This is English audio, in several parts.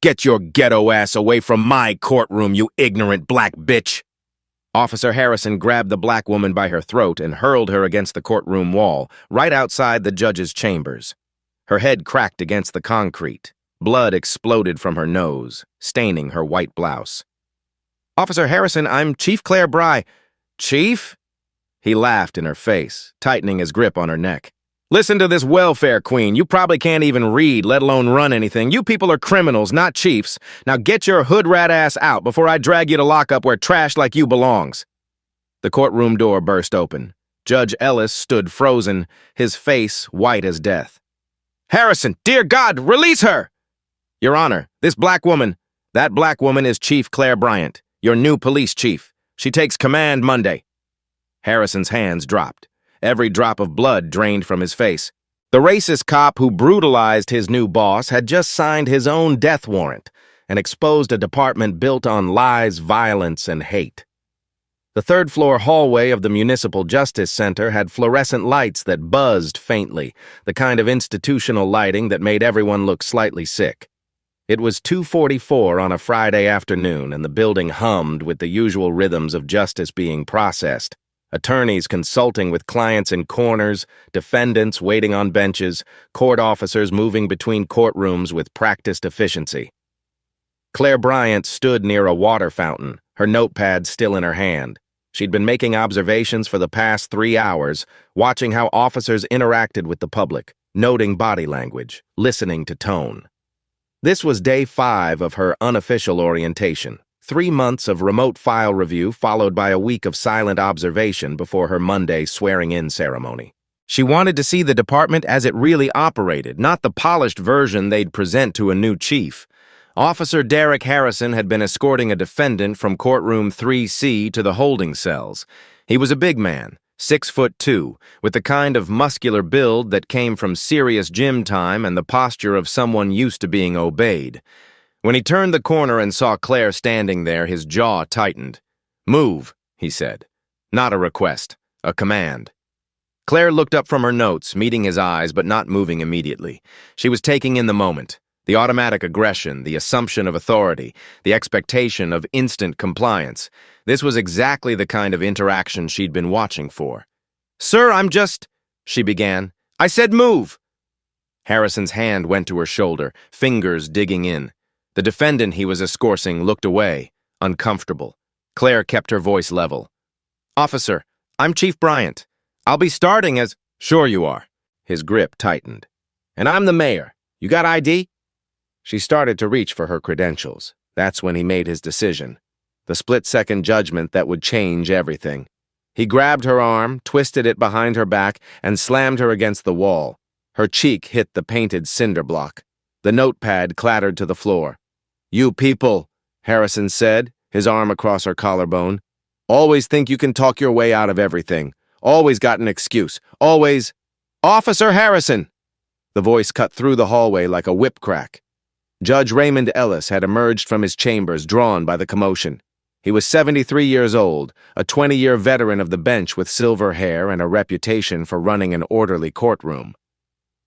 Get your ghetto ass away from my courtroom, you ignorant black bitch! Officer Harrison grabbed the black woman by her throat and hurled her against the courtroom wall, right outside the judge's chambers. Her head cracked against the concrete. Blood exploded from her nose, staining her white blouse. "Officer Harrison, I'm Chief Claire Bry." "Chief?" He laughed in her face, tightening his grip on her neck. "Listen to this welfare queen. You probably can't even read, let alone run anything. You people are criminals, not chiefs. Now get your hood rat ass out before I drag you to lockup where trash like you belongs." The courtroom door burst open. Judge Ellis stood frozen, his face white as death. "Harrison, dear God, release her!" "Your Honor, that black woman is Chief Claire Bryant, your new police chief. She takes command Monday." Harrison's hands dropped. Every drop of blood drained from his face. The racist cop who brutalized his new boss had just signed his own death warrant and exposed a department built on lies, violence, and hate. The third-floor hallway of the Municipal Justice Center had fluorescent lights that buzzed faintly, the kind of institutional lighting that made everyone look slightly sick. It was 2:44 on a Friday afternoon, and the building hummed with the usual rhythms of justice being processed. Attorneys consulting with clients in corners, defendants waiting on benches, court officers moving between courtrooms with practiced efficiency. Claire Bryant stood near a water fountain, her notepad still in her hand. She'd been making observations for the past 3 hours, watching how officers interacted with the public, noting body language, listening to tone. This was day 5 of her unofficial orientation. 3 months of remote file review followed by a week of silent observation before her Monday swearing-in ceremony. She wanted to see the department as it really operated, not the polished version they'd present to a new chief. Officer Derek Harrison had been escorting a defendant from courtroom 3C to the holding cells. He was a big man, 6'2", with the kind of muscular build that came from serious gym time and the posture of someone used to being obeyed. When he turned the corner and saw Claire standing there, his jaw tightened. "Move," he said. Not a request, a command. Claire looked up from her notes, meeting his eyes but not moving immediately. She was taking in the moment, the automatic aggression, the assumption of authority, the expectation of instant compliance. This was exactly the kind of interaction she'd been watching for. "Sir, I'm just—" she began. "I said move!" Harrison's hand went to her shoulder, fingers digging in. The defendant he was escorting looked away, uncomfortable. Claire kept her voice level. "Officer, I'm Chief Bryant. I'll be starting as—" "Sure you are." His grip tightened. "And I'm the mayor. You got ID?" She started to reach for her credentials. That's when he made his decision. The split-second judgment that would change everything. He grabbed her arm, twisted it behind her back, and slammed her against the wall. Her cheek hit the painted cinder block. The notepad clattered to the floor. "You people," Harrison said, his arm across her collarbone, "always think you can talk your way out of everything. Always got an excuse. Always—" "Officer Harrison!" The voice cut through the hallway like a whip crack. Judge Raymond Ellis had emerged from his chambers, drawn by the commotion. He was 73 years old, a 20-year veteran of the bench with silver hair and a reputation for running an orderly courtroom.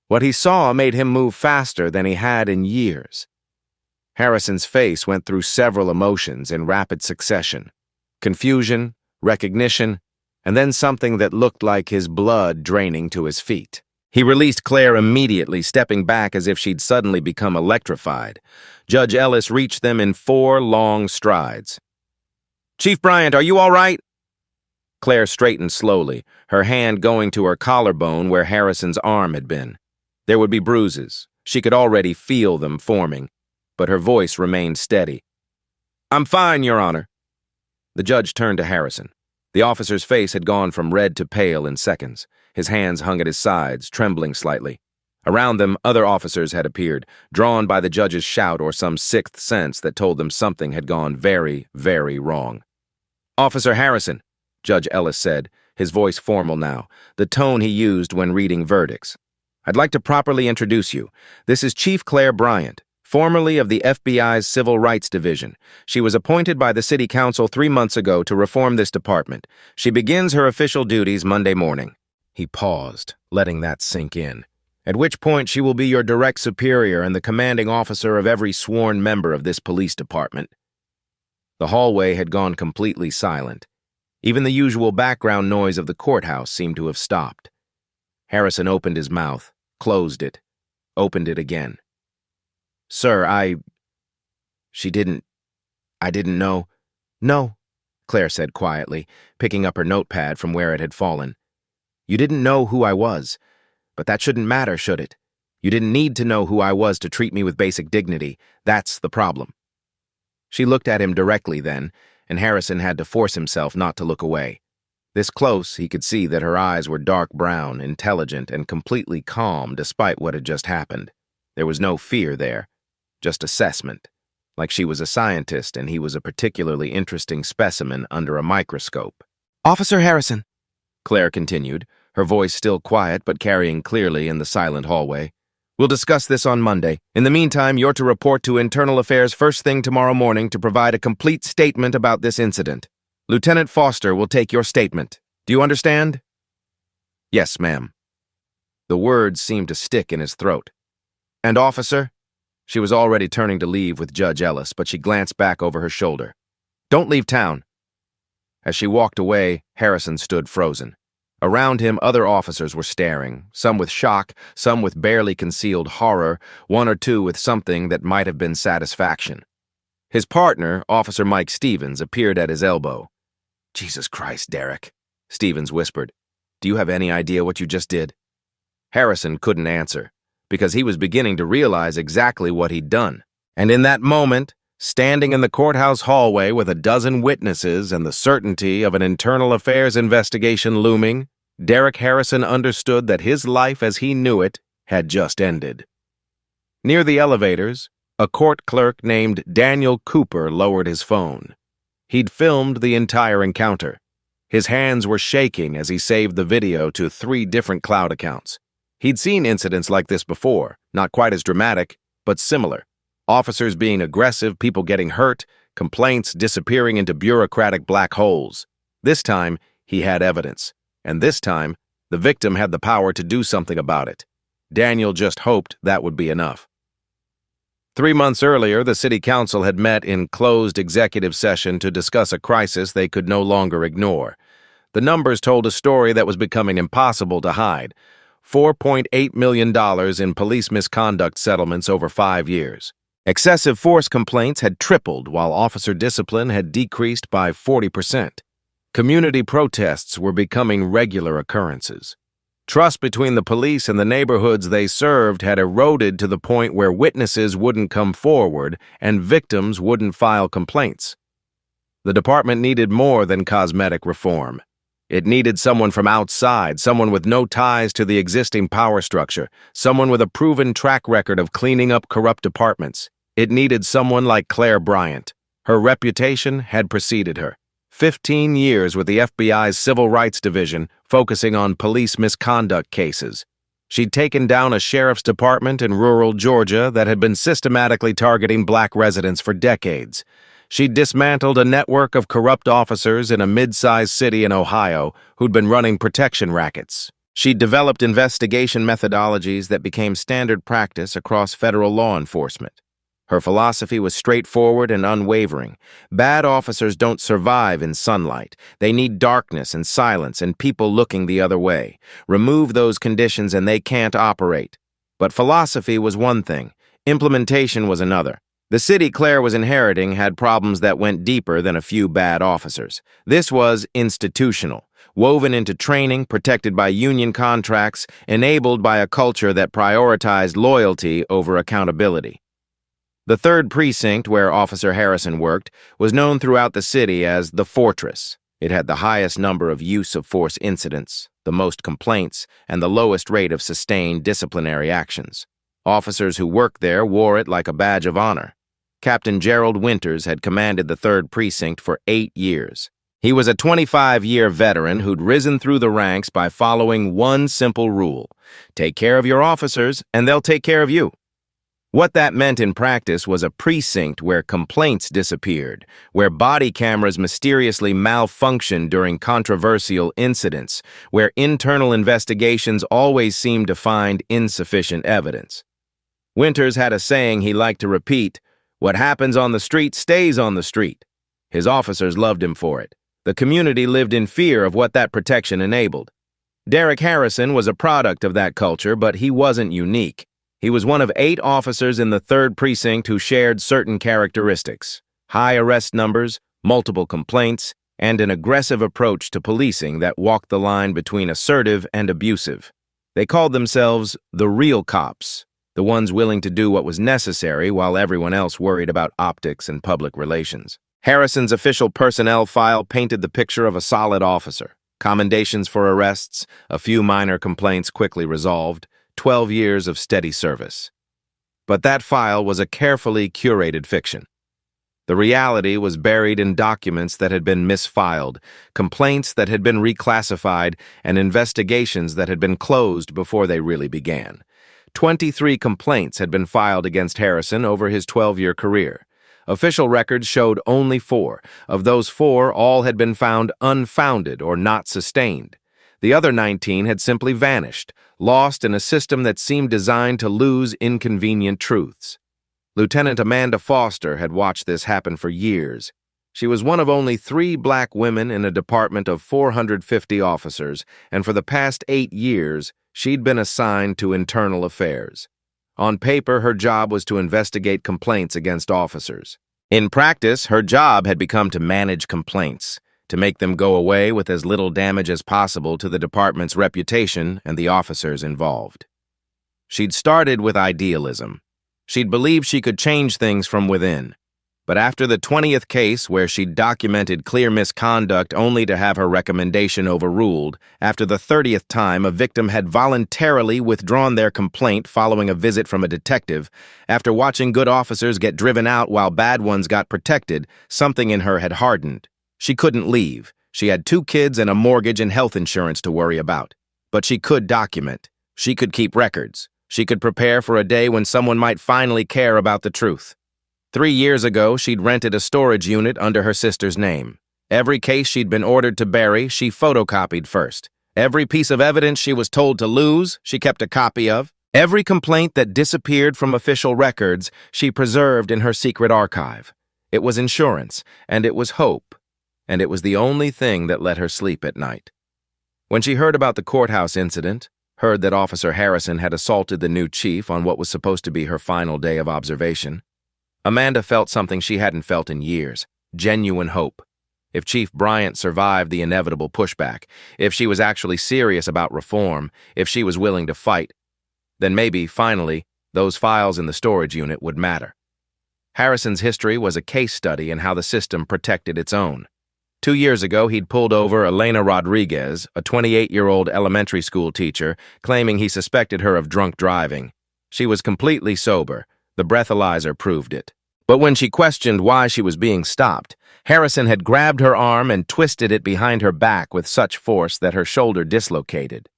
What he saw made him move faster than he had in years. Harrison's face went through several emotions in rapid succession. Confusion, recognition, and then something that looked like his blood draining to his feet. He released Claire immediately, stepping back as if she'd suddenly become electrified. Judge Ellis reached them in 4 long strides. "Chief Bryant, are you all right?" Claire straightened slowly, her hand going to her collarbone where Harrison's arm had been. There would be bruises. She could already feel them forming, but her voice remained steady. "I'm fine, Your Honor." The judge turned to Harrison. The officer's face had gone from red to pale in seconds. His hands hung at his sides, trembling slightly. Around them, other officers had appeared, drawn by the judge's shout or some sixth sense that told them something had gone very, very wrong. "Officer Harrison," Judge Ellis said, his voice formal now, the tone he used when reading verdicts. "I'd like to properly introduce you. This is Chief Claire Bryant, formerly of the FBI's Civil Rights Division. She was appointed by the City Council 3 months ago to reform this department. She begins her official duties Monday morning." He paused, letting that sink in. at which point she will be your direct superior and the commanding officer of every sworn member of this police department." The hallway had gone completely silent. Even the usual background noise of the courthouse seemed to have stopped. Harrison opened his mouth, closed it, opened it again. "Sir, I didn't know." "No," Claire said quietly, picking up her notepad from where it had fallen. "You didn't know who I was, but that shouldn't matter, should it? You didn't need to know who I was to treat me with basic dignity. That's the problem." She looked at him directly then, and Harrison had to force himself not to look away. This close, he could see that her eyes were dark brown, intelligent, and completely calm despite what had just happened. There was no fear there, just assessment, like she was a scientist and he was a particularly interesting specimen under a microscope. "Officer Harrison," Claire continued, her voice still quiet but carrying clearly in the silent hallway. "We'll discuss this on Monday. In the meantime, you're to report to Internal Affairs first thing tomorrow morning to provide a complete statement about this incident. Lieutenant Foster will take your statement. Do you understand?" "Yes, ma'am." The words seemed to stick in his throat. "And officer?" She was already turning to leave with Judge Ellis, but she glanced back over her shoulder. "Don't leave town." As she walked away, Harrison stood frozen. Around him, other officers were staring, some with shock, some with barely concealed horror, one or two with something that might have been satisfaction. His partner, Officer Mike Stevens, appeared at his elbow. "Jesus Christ, Derek," Stevens whispered. "Do you have any idea what you just did?" Harrison couldn't answer, because he was beginning to realize exactly what he'd done. And in that moment, standing in the courthouse hallway with a dozen witnesses and the certainty of an internal affairs investigation looming, Derek Harrison understood that his life as he knew it had just ended. Near the elevators, a court clerk named Daniel Cooper lowered his phone. He'd filmed the entire encounter. His hands were shaking as he saved the video to 3 different cloud accounts. He'd seen incidents like this before, not quite as dramatic, but similar. Officers being aggressive, people getting hurt, complaints disappearing into bureaucratic black holes. This time, he had evidence. And this time, the victim had the power to do something about it. Daniel just hoped that would be enough. 3 months earlier, the city council had met in closed executive session to discuss a crisis they could no longer ignore. The numbers told a story that was becoming impossible to hide. $4.8 million in police misconduct settlements over 5 years. Excessive force complaints had tripled while officer discipline had decreased by 40%. Community protests were becoming regular occurrences. Trust between the police and the neighborhoods they served had eroded to the point where witnesses wouldn't come forward and victims wouldn't file complaints. The department needed more than cosmetic reform. It needed someone from outside, someone with no ties to the existing power structure, someone with a proven track record of cleaning up corrupt departments. It needed someone like Claire Bryant. Her reputation had preceded her. 15 years with the FBI's Civil Rights Division, focusing on police misconduct cases. She'd taken down a sheriff's department in rural Georgia that had been systematically targeting black residents for decades. She'd dismantled a network of corrupt officers in a mid-sized city in Ohio who'd been running protection rackets. She'd developed investigation methodologies that became standard practice across federal law enforcement. Her philosophy was straightforward and unwavering. Bad officers don't survive in sunlight. They need darkness and silence and people looking the other way. Remove those conditions and they can't operate. But philosophy was one thing. Implementation was another. The city Claire was inheriting had problems that went deeper than a few bad officers. This was institutional, woven into training, protected by union contracts, enabled by a culture that prioritized loyalty over accountability. The 3rd Precinct, where Officer Harrison worked, was known throughout the city as the Fortress. It had the highest number of use-of-force incidents, the most complaints, and the lowest rate of sustained disciplinary actions. Officers who worked there wore it like a badge of honor. Captain Gerald Winters had commanded the 3rd Precinct for 8 years. He was a 25-year veteran who'd risen through the ranks by following one simple rule: take care of your officers, and they'll take care of you. What that meant in practice was a precinct where complaints disappeared, where body cameras mysteriously malfunctioned during controversial incidents, where internal investigations always seemed to find insufficient evidence. Winters had a saying he liked to repeat: "What happens on the street stays on the street." His officers loved him for it. The community lived in fear of what that protection enabled. Derek Harrison was a product of that culture, but he wasn't unique. He was one of 8 officers in the 3rd Precinct who shared certain characteristics: high arrest numbers, multiple complaints, and an aggressive approach to policing that walked the line between assertive and abusive. They called themselves the real cops, the ones willing to do what was necessary while everyone else worried about optics and public relations. Harrison's official personnel file painted the picture of a solid officer. Commendations for arrests, a few minor complaints quickly resolved, 12 years of steady service. But that file was a carefully curated fiction. The reality was buried in documents that had been misfiled, complaints that had been reclassified, and investigations that had been closed before they really began. 23 complaints had been filed against Harrison over his 12-year career. Official records showed only 4. Of those 4, all had been found unfounded or not sustained. The other 19 had simply vanished, lost in a system that seemed designed to lose inconvenient truths. Lieutenant Amanda Foster had watched this happen for years. She was one of only 3 black women in a department of 450 officers, and for the past 8 years, she'd been assigned to internal affairs. On paper, her job was to investigate complaints against officers. In practice, her job had become to manage complaints, to make them go away with as little damage as possible to the department's reputation and the officers involved. She'd started with idealism. She'd believed she could change things from within. But after the 20th case where she'd documented clear misconduct only to have her recommendation overruled, after the 30th time a victim had voluntarily withdrawn their complaint following a visit from a detective, after watching good officers get driven out while bad ones got protected, something in her had hardened. She couldn't leave. She had 2 kids and a mortgage and health insurance to worry about. But she could document. She could keep records. She could prepare for a day when someone might finally care about the truth. 3 years ago, she'd rented a storage unit under her sister's name. Every case she'd been ordered to bury, she photocopied first. Every piece of evidence she was told to lose, she kept a copy of. Every complaint that disappeared from official records, she preserved in her secret archive. It was insurance, and it was hope. And it was the only thing that let her sleep at night. When she heard about the courthouse incident, heard that Officer Harrison had assaulted the new chief on what was supposed to be her final day of observation, Amanda felt something she hadn't felt in years: genuine hope. If Chief Bryant survived the inevitable pushback, if she was actually serious about reform, if she was willing to fight, then maybe, finally, those files in the storage unit would matter. Harrison's history was a case study in how the system protected its own. 2 years ago, he'd pulled over Elena Rodriguez, a 28-year-old elementary school teacher, claiming he suspected her of drunk driving. She was completely sober. The breathalyzer proved it. But when she questioned why she was being stopped, Harrison had grabbed her arm and twisted it behind her back with such force that her shoulder dislocated.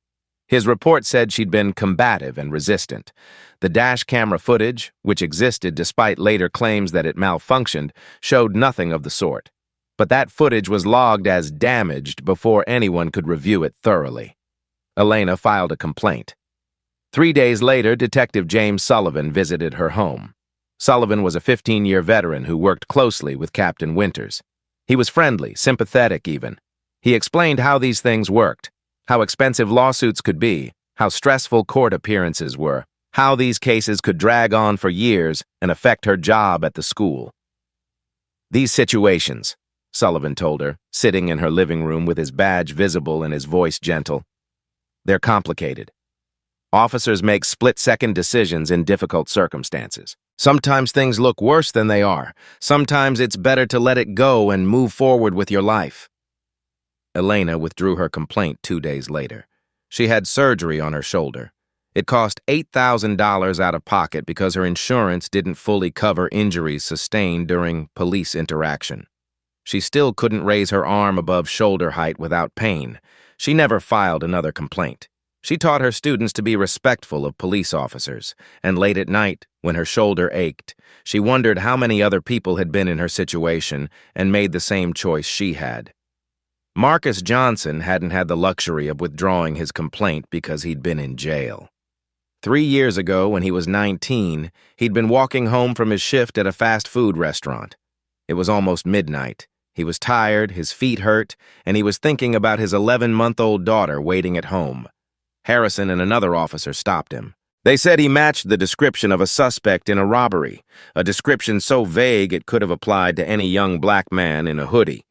His report said she'd been combative and resistant. The dash camera footage, which existed despite later claims that it malfunctioned, showed nothing of the sort. But that footage was logged as damaged before anyone could review it thoroughly. Elena filed a complaint. 3 days later, Detective James Sullivan visited her home. Sullivan was a 15-year veteran who worked closely with Captain Winters. He was friendly, sympathetic even. He explained how these things worked, how expensive lawsuits could be, how stressful court appearances were, how these cases could drag on for years and affect her job at the school. "These situations," Sullivan told her, sitting in her living room with his badge visible and his voice gentle, "they're complicated. Officers make split-second decisions in difficult circumstances. Sometimes things look worse than they are. Sometimes it's better to let it go and move forward with your life." Elena withdrew her complaint 2 days later. She had surgery on her shoulder. It cost $8,000 out of pocket because her insurance didn't fully cover injuries sustained during police interaction. She still couldn't raise her arm above shoulder height without pain. She never filed another complaint. She taught her students to be respectful of police officers, and late at night, when her shoulder ached, she wondered how many other people had been in her situation and made the same choice she had. Marcus Johnson hadn't had the luxury of withdrawing his complaint because he'd been in jail. 3 years ago, when he was 19, he'd been walking home from his shift at a fast food restaurant. It was almost midnight. He was tired, his feet hurt, and he was thinking about his 11-month-old daughter waiting at home. Harrison and another officer stopped him. They said he matched the description of a suspect in a robbery, a description so vague it could have applied to any young black man in a hoodie.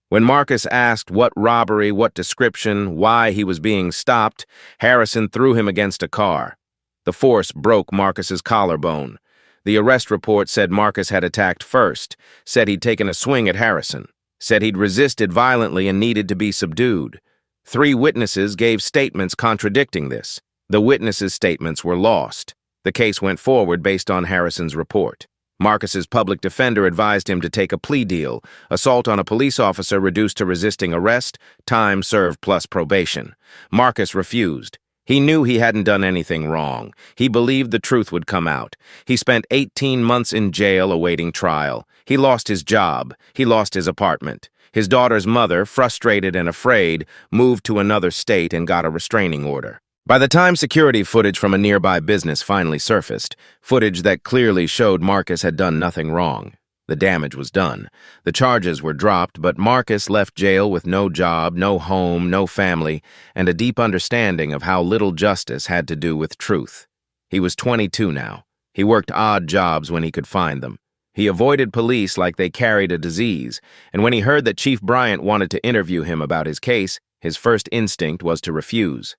When Marcus asked what robbery, what description, why he was being stopped, Harrison threw him against a car. The force broke Marcus's collarbone. The arrest report said Marcus had attacked first, said he'd taken a swing at Harrison, said he'd resisted violently and needed to be subdued. 3 witnesses gave statements contradicting this. The witnesses' statements were lost. The case went forward based on Harrison's report. Marcus's public defender advised him to take a plea deal, assault on a police officer reduced to resisting arrest, time served plus probation. Marcus refused. He knew he hadn't done anything wrong. He believed the truth would come out. He spent 18 months in jail awaiting trial. He lost his job. He lost his apartment. His daughter's mother, frustrated and afraid, moved to another state and got a restraining order. By the time security footage from a nearby business finally surfaced, footage that clearly showed Marcus had done nothing wrong, the damage was done. The charges were dropped, but Marcus left jail with no job, no home, no family, and a deep understanding of how little justice had to do with truth. He was 22 now. He worked odd jobs when he could find them. He avoided police like they carried a disease, and when he heard that Chief Bryant wanted to interview him about his case, his first instinct was to refuse.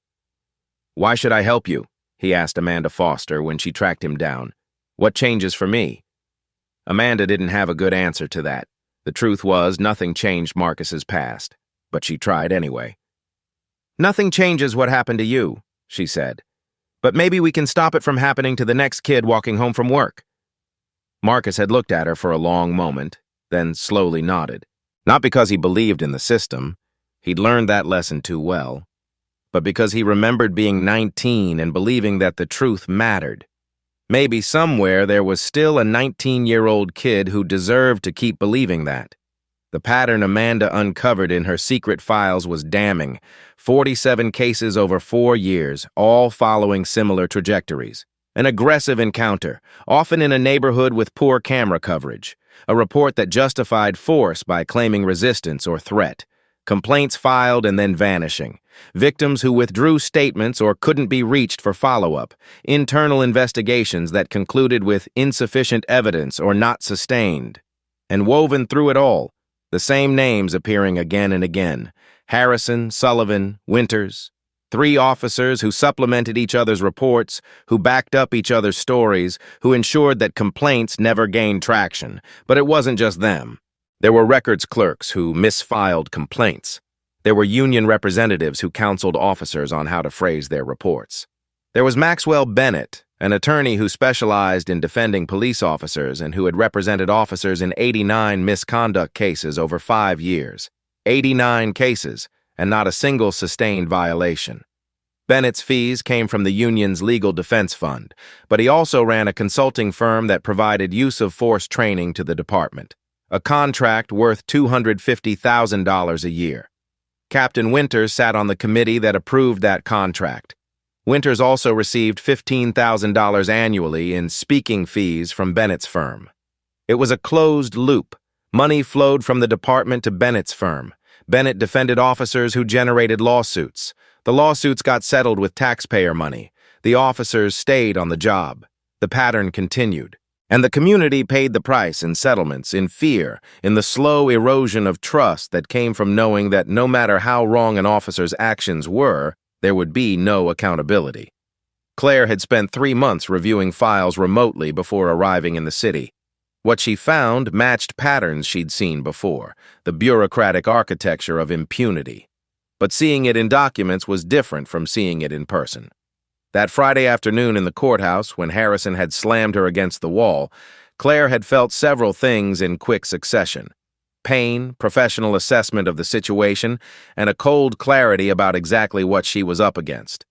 "Why should I help you?" he asked Amanda Foster when she tracked him down. "What changes for me?" Amanda didn't have a good answer to that. The truth was, nothing changed Marcus's past, but she tried anyway. "Nothing changes what happened to you," she said. "But maybe we can stop it from happening to the next kid walking home from work." Marcus had looked at her for a long moment, then slowly nodded. Not because he believed in the system. He'd learned that lesson too well. But because he remembered being 19 and believing that the truth mattered. Maybe somewhere there was still a 19-year-old kid who deserved to keep believing that. The pattern Amanda uncovered in her secret files was damning. 47 cases over 4 years, all following similar trajectories. An aggressive encounter, often in a neighborhood with poor camera coverage. A report that justified force by claiming resistance or threat. Complaints filed and then vanishing. Victims who withdrew statements or couldn't be reached for follow-up. Internal investigations that concluded with insufficient evidence or not sustained. And woven through it all, the same names appearing again and again. Harrison, Sullivan, Winters. 3 officers who supplemented each other's reports, who backed up each other's stories, who ensured that complaints never gained traction. But it wasn't just them. There were records clerks who misfiled complaints. There were union representatives who counseled officers on how to phrase their reports. There was Maxwell Bennett, an attorney who specialized in defending police officers and who had represented officers in 89 misconduct cases over 5 years. 89 cases, and not a single sustained violation. Bennett's fees came from the union's legal defense fund, but he also ran a consulting firm that provided use of force training to the department. A contract worth $250,000 a year. Captain Winters sat on the committee that approved that contract. Winters also received $15,000 annually in speaking fees from Bennett's firm. It was a closed loop. Money flowed from the department to Bennett's firm. Bennett defended officers who generated lawsuits. The lawsuits got settled with taxpayer money. The officers stayed on the job. The pattern continued. And the community paid the price in settlements, in fear, in the slow erosion of trust that came from knowing that no matter how wrong an officer's actions were, there would be no accountability. Claire had spent 3 months reviewing files remotely before arriving in the city. What she found matched patterns she'd seen before, the bureaucratic architecture of impunity. But seeing it in documents was different from seeing it in person. That Friday afternoon in the courthouse, when Harrison had slammed her against the wall, Claire had felt several things in quick succession. Pain, professional assessment of the situation, and a cold clarity about exactly what she was up against.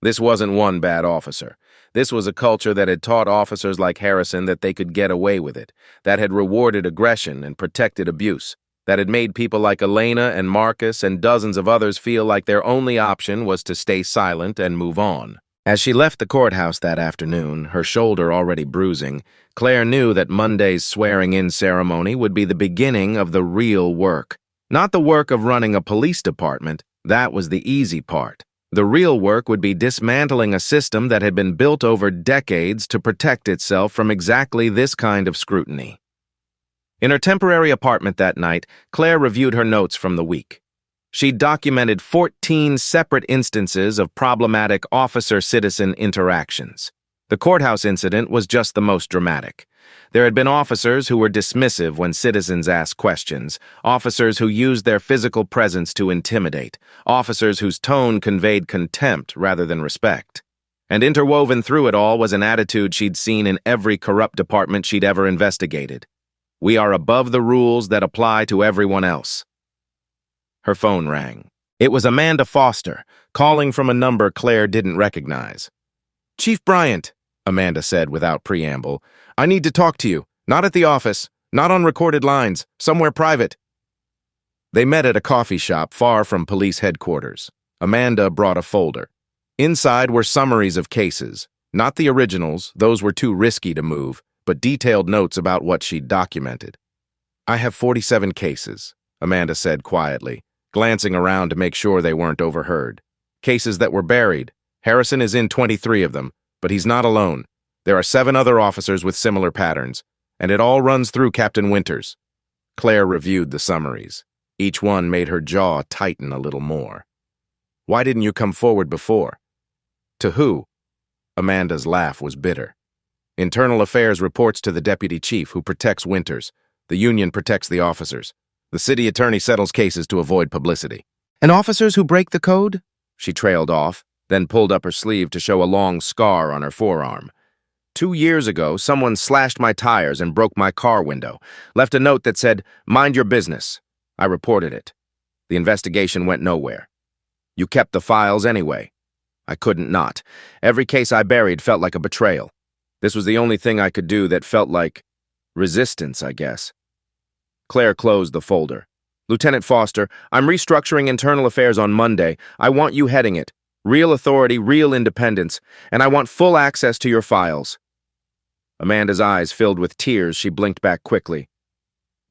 This wasn't one bad officer. This was a culture that had taught officers like Harrison that they could get away with it, that had rewarded aggression and protected abuse, that had made people like Elena and Marcus and dozens of others feel like their only option was to stay silent and move on. As she left the courthouse that afternoon, her shoulder already bruising, Claire knew that Monday's swearing-in ceremony would be the beginning of the real work. Not the work of running a police department, that was the easy part. The real work would be dismantling a system that had been built over decades to protect itself from exactly this kind of scrutiny. In her temporary apartment that night, Claire reviewed her notes from the week. She documented 14 separate instances of problematic officer-citizen interactions. The courthouse incident was just the most dramatic. There had been officers who were dismissive when citizens asked questions, officers who used their physical presence to intimidate, officers whose tone conveyed contempt rather than respect. And interwoven through it all was an attitude she'd seen in every corrupt department she'd ever investigated. We are above the rules that apply to everyone else. Her phone rang. It was Amanda Foster, calling from a number Claire didn't recognize. "Chief Bryant," Amanda said without preamble, "I need to talk to you. Not at the office, not on recorded lines, somewhere private." They met at a coffee shop far from police headquarters. Amanda brought a folder. Inside were summaries of cases, not the originals, those were too risky to move, but detailed notes about what she'd documented. "I have 47 cases," Amanda said quietly, glancing around to make sure they weren't overheard. "Cases that were buried. Harrison is in 23 of them, but he's not alone. There are 7 other officers with similar patterns, and it all runs through Captain Winters." Claire reviewed the summaries. Each one made her jaw tighten a little more. "Why didn't you come forward before?" "To who?" Amanda's laugh was bitter. "Internal Affairs reports to the deputy chief, who protects Winters. The union protects the officers. The city attorney settles cases to avoid publicity." "And officers who break the code?" She trailed off, then pulled up her sleeve to show a long scar on her forearm. 2 years ago, someone slashed my tires and broke my car window, left a note that said, 'Mind your business.' I reported it. The investigation went nowhere. You kept the files anyway. I couldn't not. Every case I buried felt like a betrayal. This was the only thing I could do that felt like resistance, I guess." Claire closed the folder. "Lieutenant Foster, I'm restructuring internal affairs on Monday. I want you heading it. Real authority, real independence, and I want full access to your files." Amanda's eyes filled with tears. She blinked back quickly.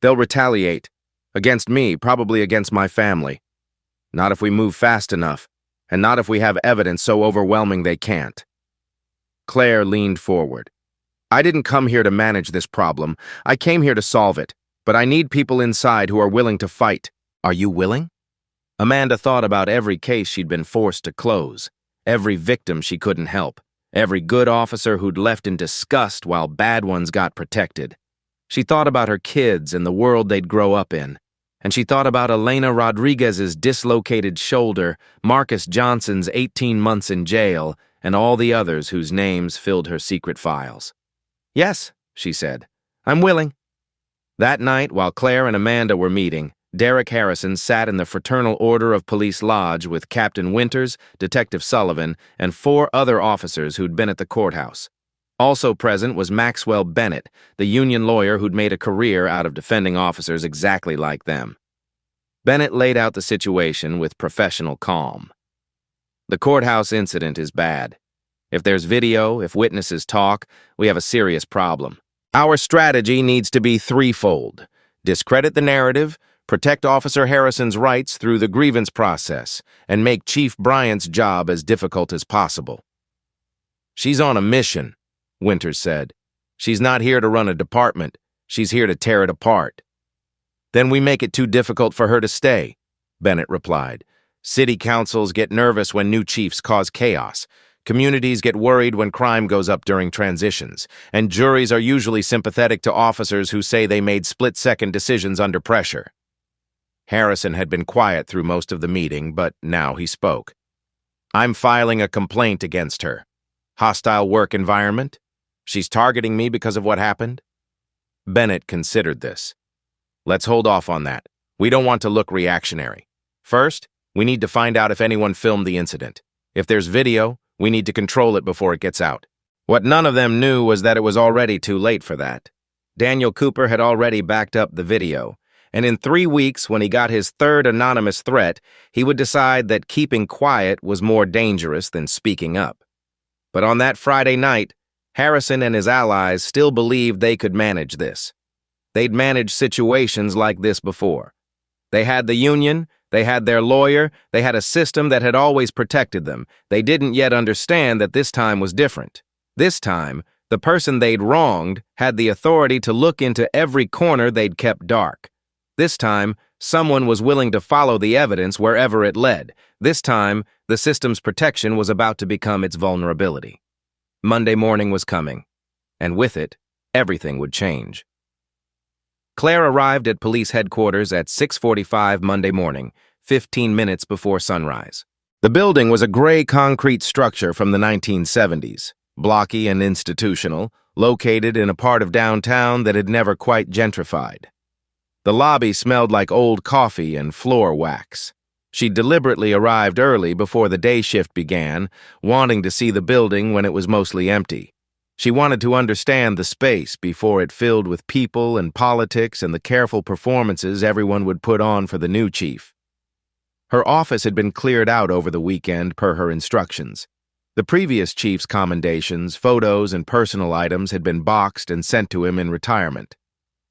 "They'll retaliate. Against me, probably against my family. Not if we move fast enough, and not if we have evidence so overwhelming they can't." Claire leaned forward. "I didn't come here to manage this problem. I came here to solve it. But I need people inside who are willing to fight. Are you willing?" Amanda thought about every case she'd been forced to close, every victim she couldn't help, every good officer who'd left in disgust while bad ones got protected. She thought about her kids and the world they'd grow up in, and she thought about Elena Rodriguez's dislocated shoulder, Marcus Johnson's 18 months in jail, and all the others whose names filled her secret files. "Yes," she said, "I'm willing." That night, while Claire and Amanda were meeting, Derek Harrison sat in the Fraternal Order of Police Lodge with Captain Winters, Detective Sullivan, and 4 other officers who'd been at the courthouse. Also present was Maxwell Bennett, the union lawyer who'd made a career out of defending officers exactly like them. Bennett laid out the situation with professional calm. "The courthouse incident is bad. If there's video, if witnesses talk, we have a serious problem. Our strategy needs to be threefold: discredit the narrative, protect Officer Harrison's rights through the grievance process, and make Chief Bryant's job as difficult as possible." "She's on a mission," Winters said. "She's not here to run a department. She's here to tear it apart." "Then we make it too difficult for her to stay," Bennett replied. "City councils get nervous when new chiefs cause chaos. Communities get worried when crime goes up during transitions, and juries are usually sympathetic to officers who say they made split-second decisions under pressure." Harrison had been quiet through most of the meeting, but now he spoke. "I'm filing a complaint against her. Hostile work environment? She's targeting me because of what happened?" Bennett considered this. "Let's hold off on that. We don't want to look reactionary. First, we need to find out if anyone filmed the incident. If there's video, We need to control it before it gets out." What none of them knew was that it was already too late for that. Daniel Cooper had already backed up the video, and in 3 weeks, when he got his third anonymous threat, he would decide that keeping quiet was more dangerous than speaking up. But on that Friday night, Harrison and his allies still believed they could manage this. They'd managed situations like this before. They had the union, they had their lawyer, they had a system that had always protected them. They didn't yet understand that this time was different. This time, the person they'd wronged had the authority to look into every corner they'd kept dark. This time, someone was willing to follow the evidence wherever it led. This time, the system's protection was about to become its vulnerability. Monday morning was coming, and with it, everything would change. Claire arrived at police headquarters at 6:45 Monday morning, 15 minutes before sunrise. The building was a gray concrete structure from the 1970s, blocky and institutional, located in a part of downtown that had never quite gentrified. The lobby smelled like old coffee and floor wax. She deliberately arrived early before the day shift began, wanting to see the building when it was mostly empty. She wanted to understand the space before it filled with people and politics and the careful performances everyone would put on for the new chief. Her office had been cleared out over the weekend per her instructions. The previous chief's commendations, photos, and personal items had been boxed and sent to him in retirement.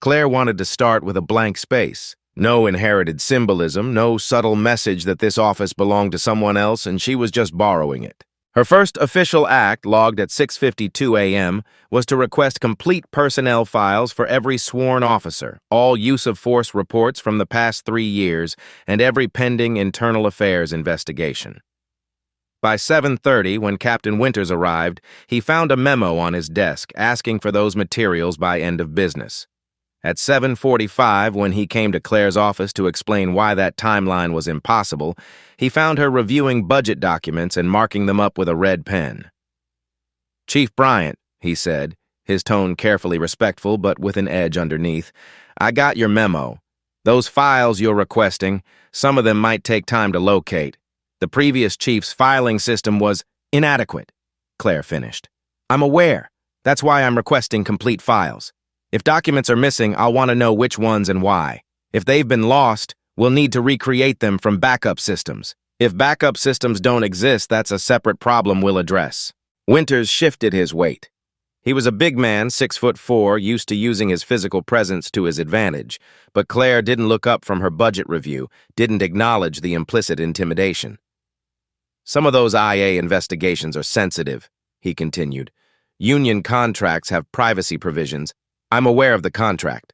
Claire wanted to start with a blank space. No inherited symbolism, no subtle message that this office belonged to someone else and she was just borrowing it. Her first official act, logged at 6:52 a.m., was to request complete personnel files for every sworn officer, all use-of-force reports from the past 3 years, and every pending internal affairs investigation. By 7:30, when Captain Winters arrived, he found a memo on his desk asking for those materials by end of business. At 7:45, when he came to Claire's office to explain why that timeline was impossible, he found her reviewing budget documents and marking them up with a red pen. "Chief Bryant," he said, his tone carefully respectful but with an edge underneath, "I got your memo. Those files you're requesting, some of them might take time to locate. The previous chief's filing system was inadequate," Claire finished. "I'm aware. That's why I'm requesting complete files. If documents are missing, I'll want to know which ones and why. If they've been lost, we'll need to recreate them from backup systems. If backup systems don't exist, that's a separate problem we'll address." Winters shifted his weight. He was a big man, 6'4", used to using his physical presence to his advantage, but Claire didn't look up from her budget review, didn't acknowledge the implicit intimidation. "Some of those IA investigations are sensitive," he continued. "Union contracts have privacy provisions. I'm aware of the contract."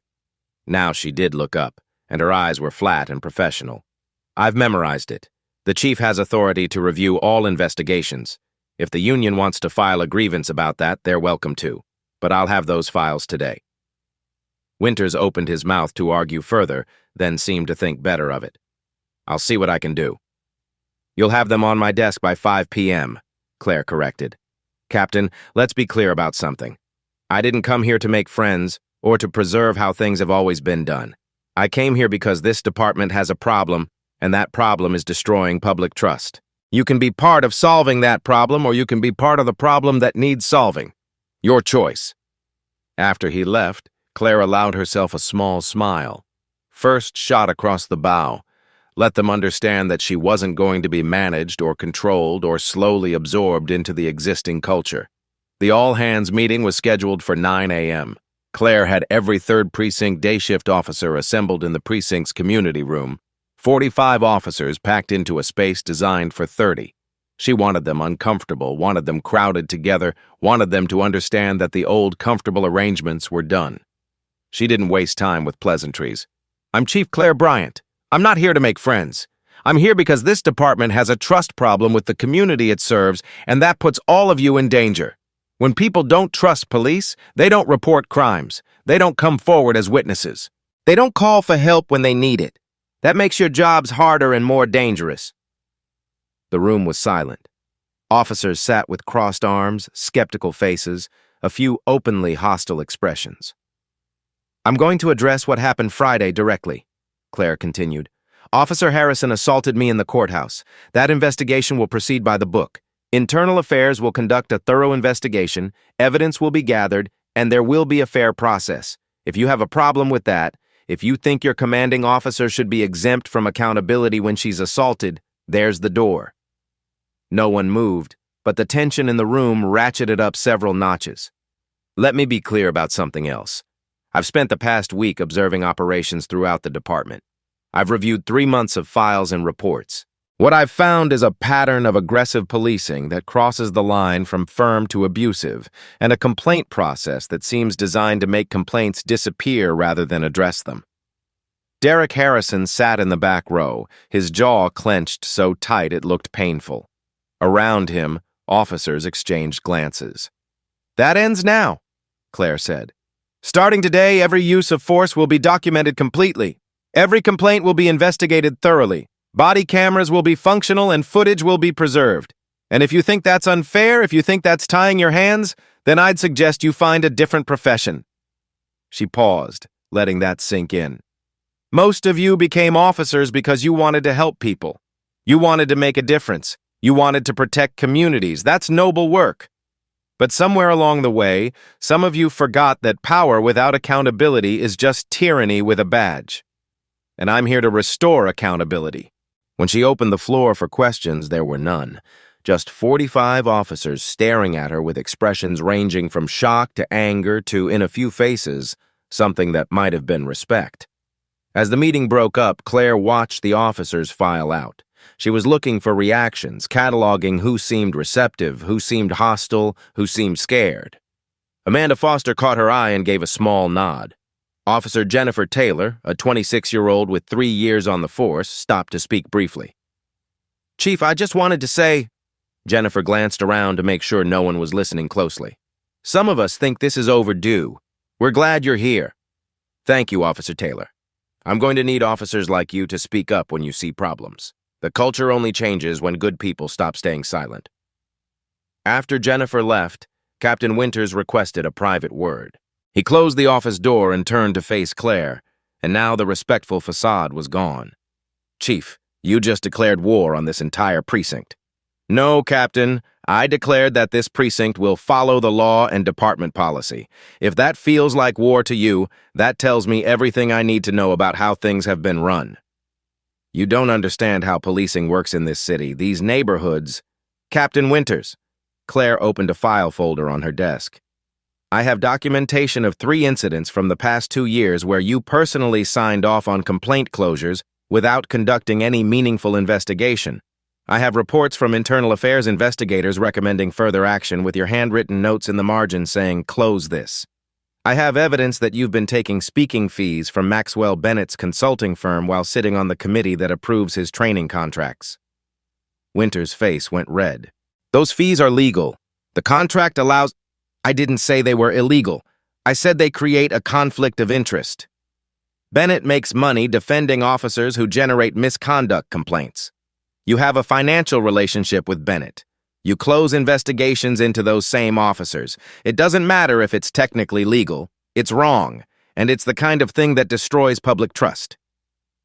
Now she did look up, and her eyes were flat and professional. "I've memorized it. The chief has authority to review all investigations. If the union wants to file a grievance about that, they're welcome to. But I'll have those files today." Winters opened his mouth to argue further, then seemed to think better of it. "I'll see what I can do." "You'll have them on my desk by 5 p.m., Claire corrected. "Captain, let's be clear about something. I didn't come here to make friends or to preserve how things have always been done. I came here because this department has a problem, and that problem is destroying public trust. You can be part of solving that problem, or you can be part of the problem that needs solving. Your choice." After he left, Claire allowed herself a small smile. First shot across the bow. Let them understand that she wasn't going to be managed or controlled or slowly absorbed into the existing culture. The all-hands meeting was scheduled for 9 a.m. Claire had every 3rd Precinct day shift officer assembled in the precinct's community room, 45 officers packed into a space designed for 30. She wanted them uncomfortable, wanted them crowded together, wanted them to understand that the old comfortable arrangements were done. She didn't waste time with pleasantries. "I'm Chief Claire Bryant. I'm not here to make friends. I'm here because this department has a trust problem with the community it serves, and that puts all of you in danger. When people don't trust police, they don't report crimes. They don't come forward as witnesses. They don't call for help when they need it. That makes your jobs harder and more dangerous." The room was silent. Officers sat with crossed arms, skeptical faces, a few openly hostile expressions. "I'm going to address what happened Friday directly," Claire continued. "Officer Harrison assaulted me in the courthouse. That investigation will proceed by the book. Internal Affairs will conduct a thorough investigation, evidence will be gathered, and there will be a fair process. If you have a problem with that, if you think your commanding officer should be exempt from accountability when she's assaulted, there's the door. No one moved, but the tension in the room ratcheted up several notches. Let me be clear about something else. I've spent the past week observing operations throughout the department. I've reviewed 3 months of files and reports. What I've found is a pattern of aggressive policing that crosses the line from firm to abusive, and a complaint process that seems designed to make complaints disappear rather than address them. Derek Harrison sat in the back row, his jaw clenched so tight it looked painful. Around him, officers exchanged glances. "That ends now," Claire said. "Starting today, every use of force will be documented completely. Every complaint will be investigated thoroughly. Body cameras will be functional and footage will be preserved. And if you think that's unfair, if you think that's tying your hands, then I'd suggest you find a different profession." She paused, letting that sink in. "Most of you became officers because you wanted to help people. You wanted to make a difference. You wanted to protect communities. That's noble work. But somewhere along the way, some of you forgot that power without accountability is just tyranny with a badge. And I'm here to restore accountability." When she opened the floor for questions, there were none. Just 45 officers staring at her with expressions ranging from shock to anger to, in a few faces, something that might have been respect. As the meeting broke up, Claire watched the officers file out. She was looking for reactions, cataloging who seemed receptive, who seemed hostile, who seemed scared. Amanda Foster caught her eye and gave a small nod. Officer Jennifer Taylor, a 26-year-old with 3 years on the force, stopped to speak briefly. "Chief, I just wanted to say..." Jennifer glanced around to make sure no one was listening closely. "Some of us think this is overdue. We're glad you're here." "Thank you, Officer Taylor. I'm going to need officers like you to speak up when you see problems. The culture only changes when good people stop staying silent." After Jennifer left, Captain Winters requested a private word. He closed the office door and turned to face Claire, and now the respectful facade was gone. "Chief, you just declared war on this entire precinct." "No, Captain. I declared that this precinct will follow the law and department policy. If that feels like war to you, that tells me everything I need to know about how things have been run. You don't understand how policing works in this city. These neighborhoods..." "Captain Winters." Claire opened a file folder on her desk. "I have documentation of 3 incidents from the past 2 years where you personally signed off on complaint closures without conducting any meaningful investigation. I have reports from Internal Affairs investigators recommending further action with your handwritten notes in the margin saying, 'Close this.' I have evidence that you've been taking speaking fees from Maxwell Bennett's consulting firm while sitting on the committee that approves his training contracts." Winter's face went red. "Those fees are legal. The contract allows..." "I didn't say they were illegal. I said they create a conflict of interest. Bennett makes money defending officers who generate misconduct complaints. You have a financial relationship with Bennett. You close investigations into those same officers. It doesn't matter if it's technically legal. It's wrong, and it's the kind of thing that destroys public trust."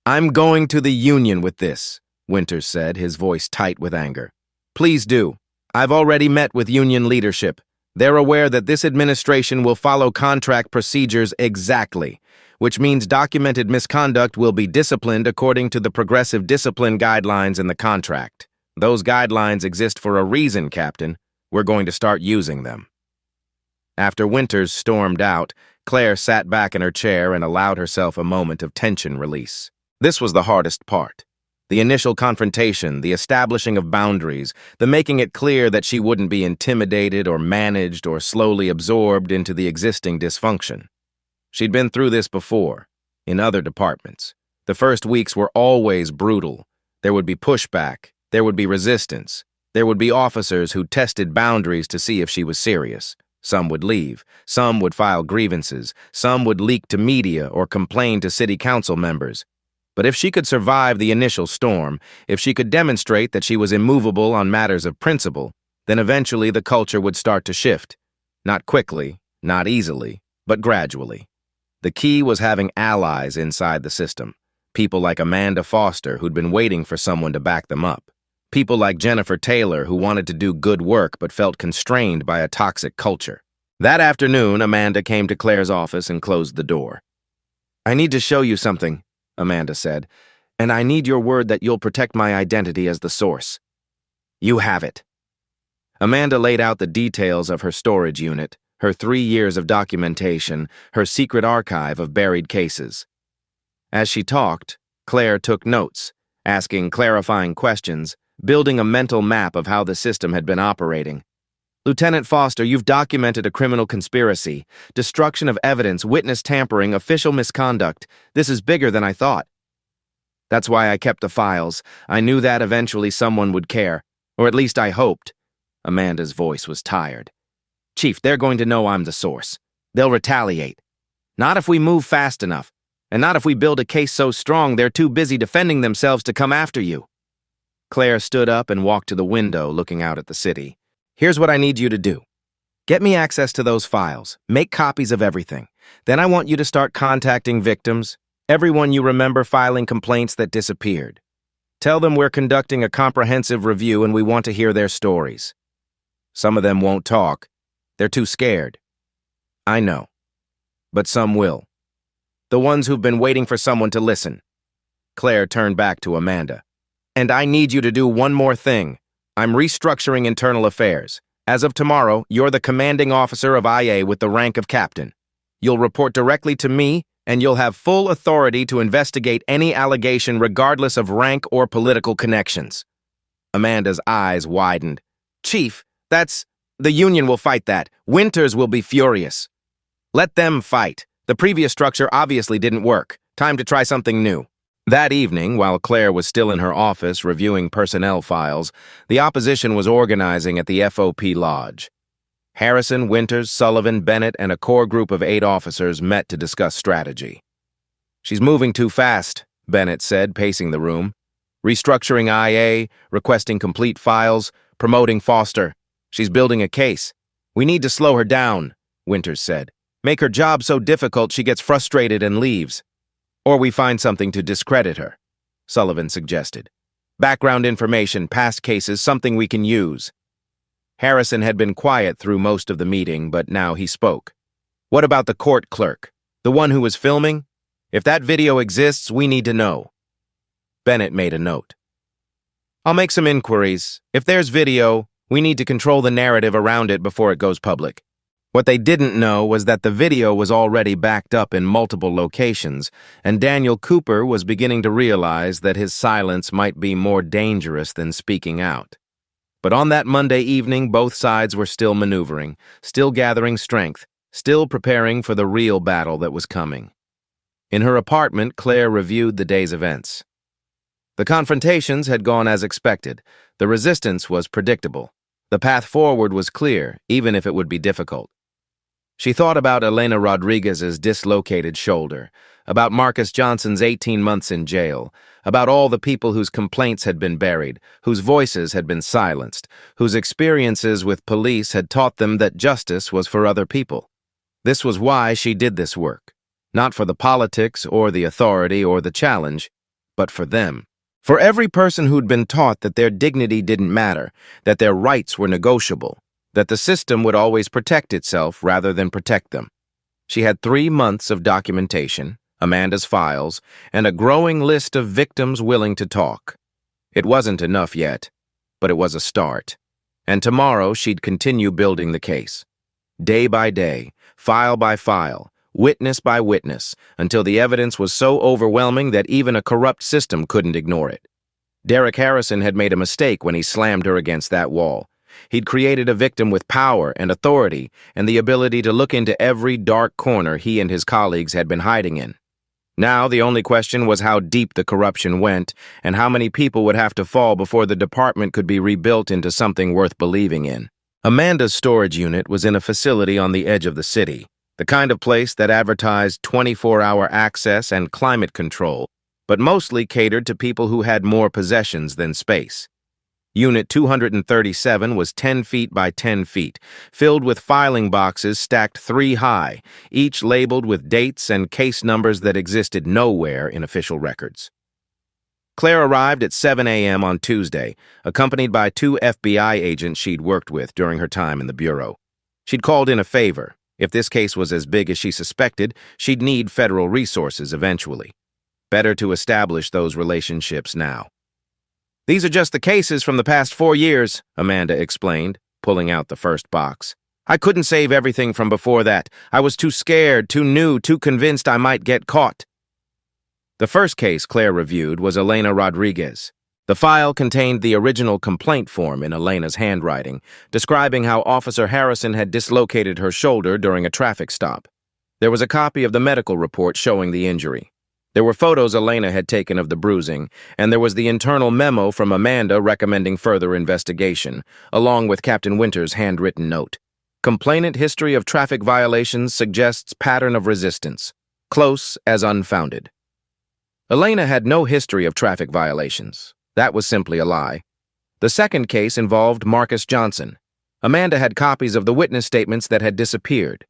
"I'm going to the union with this," Winters said, his voice tight with anger. "Please do. I've already met with union leadership. They're aware that this administration will follow contract procedures exactly, which means documented misconduct will be disciplined according to the progressive discipline guidelines in the contract. Those guidelines exist for a reason, Captain. We're going to start using them." After Winters stormed out, Claire sat back in her chair and allowed herself a moment of tension release. This was the hardest part. The initial confrontation, the establishing of boundaries, the making it clear that she wouldn't be intimidated or managed or slowly absorbed into the existing dysfunction. She'd been through this before, in other departments. The first weeks were always brutal. There would be pushback, there would be resistance, there would be officers who tested boundaries to see if she was serious. Some would leave, some would file grievances, some would leak to media or complain to city council members. But if she could survive the initial storm, if she could demonstrate that she was immovable on matters of principle, then eventually the culture would start to shift. Not quickly, not easily, but gradually. The key was having allies inside the system, people like Amanda Foster who'd been waiting for someone to back them up, People like Jennifer Taylor who wanted to do good work but felt constrained by a toxic culture. That afternoon, Amanda came to Claire's office and closed the door. "I need to show you something," Amanda said, "and I need your word that you'll protect my identity as the source." "You have it." Amanda laid out the details of her storage unit, her 3 years of documentation, her secret archive of buried cases. As she talked, Claire took notes, asking clarifying questions, building a mental map of how the system had been operating. "Lieutenant Foster, you've documented a criminal conspiracy, destruction of evidence, witness tampering, official misconduct. This is bigger than I thought." "That's why I kept the files. I knew that eventually someone would care, or at least I hoped." Amanda's voice was tired. "Chief, they're going to know I'm the source. They'll retaliate. Not if we move fast enough, and not if we build a case so strong they're too busy defending themselves to come after you." Claire stood up and walked to the window, looking out at the city. "Here's what I need you to do. Get me access to those files. Make copies of everything. Then I want you to start contacting victims, everyone you remember filing complaints that disappeared. Tell them we're conducting a comprehensive review and we want to hear their stories. Some of them won't talk. They're too scared. I know. But some will. The ones who've been waiting for someone to listen." Claire turned back to Amanda. "And I need you to do one more thing. I'm restructuring internal affairs. As of tomorrow, you're the commanding officer of IA with the rank of captain. You'll report directly to me, and you'll have full authority to investigate any allegation regardless of rank or political connections." Amanda's eyes widened. "Chief, the Union will fight that. Winters will be furious." "Let them fight. The previous structure obviously didn't work. Time to try something new." That evening, while Claire was still in her office reviewing personnel files, the opposition was organizing at the FOP Lodge. Harrison, Winters, Sullivan, Bennett, and a core group of 8 officers met to discuss strategy. "She's moving too fast," Bennett said, pacing the room. "Restructuring IA, requesting complete files, promoting Foster. She's building a case. We need to slow her down," Winters said. "Make her job so difficult she gets frustrated and leaves. Or we find something to discredit her," Sullivan suggested. "Background information, past cases, something we can use." Harrison had been quiet through most of the meeting, but now he spoke. "What about the court clerk? The one who was filming? If that video exists, we need to know." Bennett made a note. "I'll make some inquiries. If there's video, we need to control the narrative around it before it goes public." What they didn't know was that the video was already backed up in multiple locations, and Daniel Cooper was beginning to realize that his silence might be more dangerous than speaking out. But on that Monday evening, both sides were still maneuvering, still gathering strength, still preparing for the real battle that was coming. In her apartment, Claire reviewed the day's events. The confrontations had gone as expected. The resistance was predictable. The path forward was clear, even if it would be difficult. She thought about Elena Rodriguez's dislocated shoulder, about Marcus Johnson's 18 months in jail, about all the people whose complaints had been buried, whose voices had been silenced, whose experiences with police had taught them that justice was for other people. This was why she did this work, not for the politics or the authority or the challenge, but for them. For every person who'd been taught that their dignity didn't matter, that their rights were negotiable, that the system would always protect itself rather than protect them. She had 3 months of documentation, Amanda's files, and a growing list of victims willing to talk. It wasn't enough yet, but it was a start. And tomorrow she'd continue building the case. Day by day, file by file, witness by witness, until the evidence was so overwhelming that even a corrupt system couldn't ignore it. Derek Harrison had made a mistake when he slammed her against that wall. He'd created a victim with power and authority and the ability to look into every dark corner he and his colleagues had been hiding in. Now the only question was how deep the corruption went and how many people would have to fall before the department could be rebuilt into something worth believing in. Amanda's storage unit was in a facility on the edge of the city, the kind of place that advertised 24-hour access and climate control, but mostly catered to people who had more possessions than space. Unit 237 was 10 feet by 10 feet, filled with filing boxes stacked 3 high, each labeled with dates and case numbers that existed nowhere in official records. Claire arrived at 7 a.m. on Tuesday, accompanied by 2 FBI agents she'd worked with during her time in the Bureau. She'd called in a favor. If this case was as big as she suspected, she'd need federal resources eventually. Better to establish those relationships now. "These are just the cases from the past 4 years," Amanda explained, pulling out the first box. "I couldn't save everything from before that. I was too scared, too new, too convinced I might get caught." The first case Claire reviewed was Elena Rodriguez. The file contained the original complaint form in Elena's handwriting, describing how Officer Harrison had dislocated her shoulder during a traffic stop. There was a copy of the medical report showing the injury. There were photos Elena had taken of the bruising, and there was the internal memo from Amanda recommending further investigation, along with Captain Winter's handwritten note. Complainant history of traffic violations suggests pattern of resistance, close as unfounded. Elena had no history of traffic violations. That was simply a lie. The second case involved Marcus Johnson. Amanda had copies of the witness statements that had disappeared.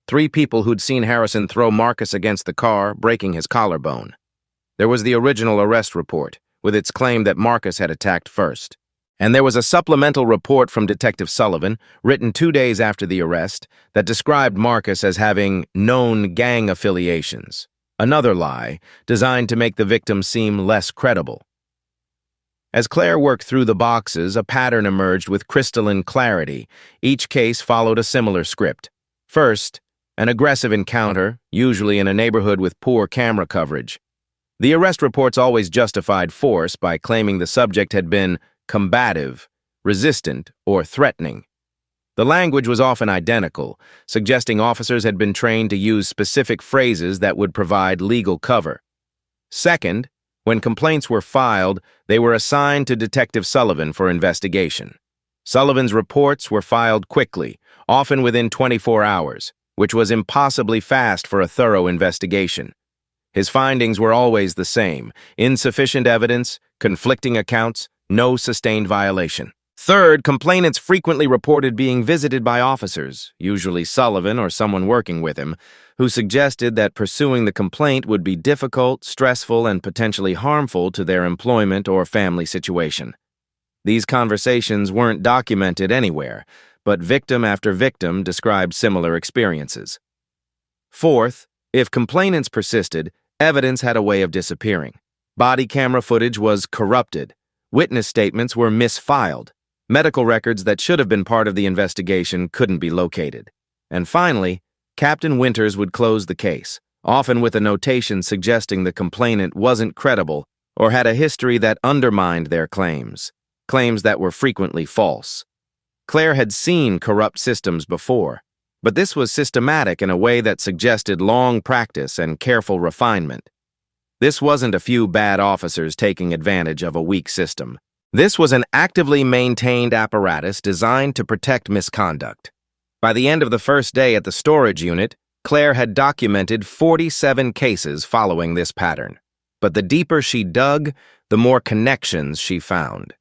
3 people who'd seen Harrison throw Marcus against the car, breaking his collarbone. There was the original arrest report, with its claim that Marcus had attacked first. And there was a supplemental report from Detective Sullivan, written 2 days after the arrest, that described Marcus as having known gang affiliations. Another lie, designed to make the victim seem less credible. As Claire worked through the boxes, a pattern emerged with crystalline clarity. Each case followed a similar script. First, an aggressive encounter, usually in a neighborhood with poor camera coverage. The arrest reports always justified force by claiming the subject had been combative, resistant, or threatening. The language was often identical, suggesting officers had been trained to use specific phrases that would provide legal cover. Second, when complaints were filed, they were assigned to Detective Sullivan for investigation. Sullivan's reports were filed quickly, often within 24 hours, which was impossibly fast for a thorough investigation. His findings were always the same: insufficient evidence, conflicting accounts, no sustained violation. Third, complainants frequently reported being visited by officers, usually Sullivan or someone working with him, who suggested that pursuing the complaint would be difficult, stressful, and potentially harmful to their employment or family situation. These conversations weren't documented anywhere, but victim after victim described similar experiences. Fourth, if complainants persisted, evidence had a way of disappearing. Body camera footage was corrupted. Witness statements were misfiled. Medical records that should have been part of the investigation couldn't be located. And finally, Captain Winters would close the case, often with a notation suggesting the complainant wasn't credible or had a history that undermined their claims that were frequently false. Claire had seen corrupt systems before, but this was systematic in a way that suggested long practice and careful refinement. This wasn't a few bad officers taking advantage of a weak system. This was an actively maintained apparatus designed to protect misconduct. By the end of the first day at the storage unit, Claire had documented 47 cases following this pattern. But the deeper she dug, the more connections she found.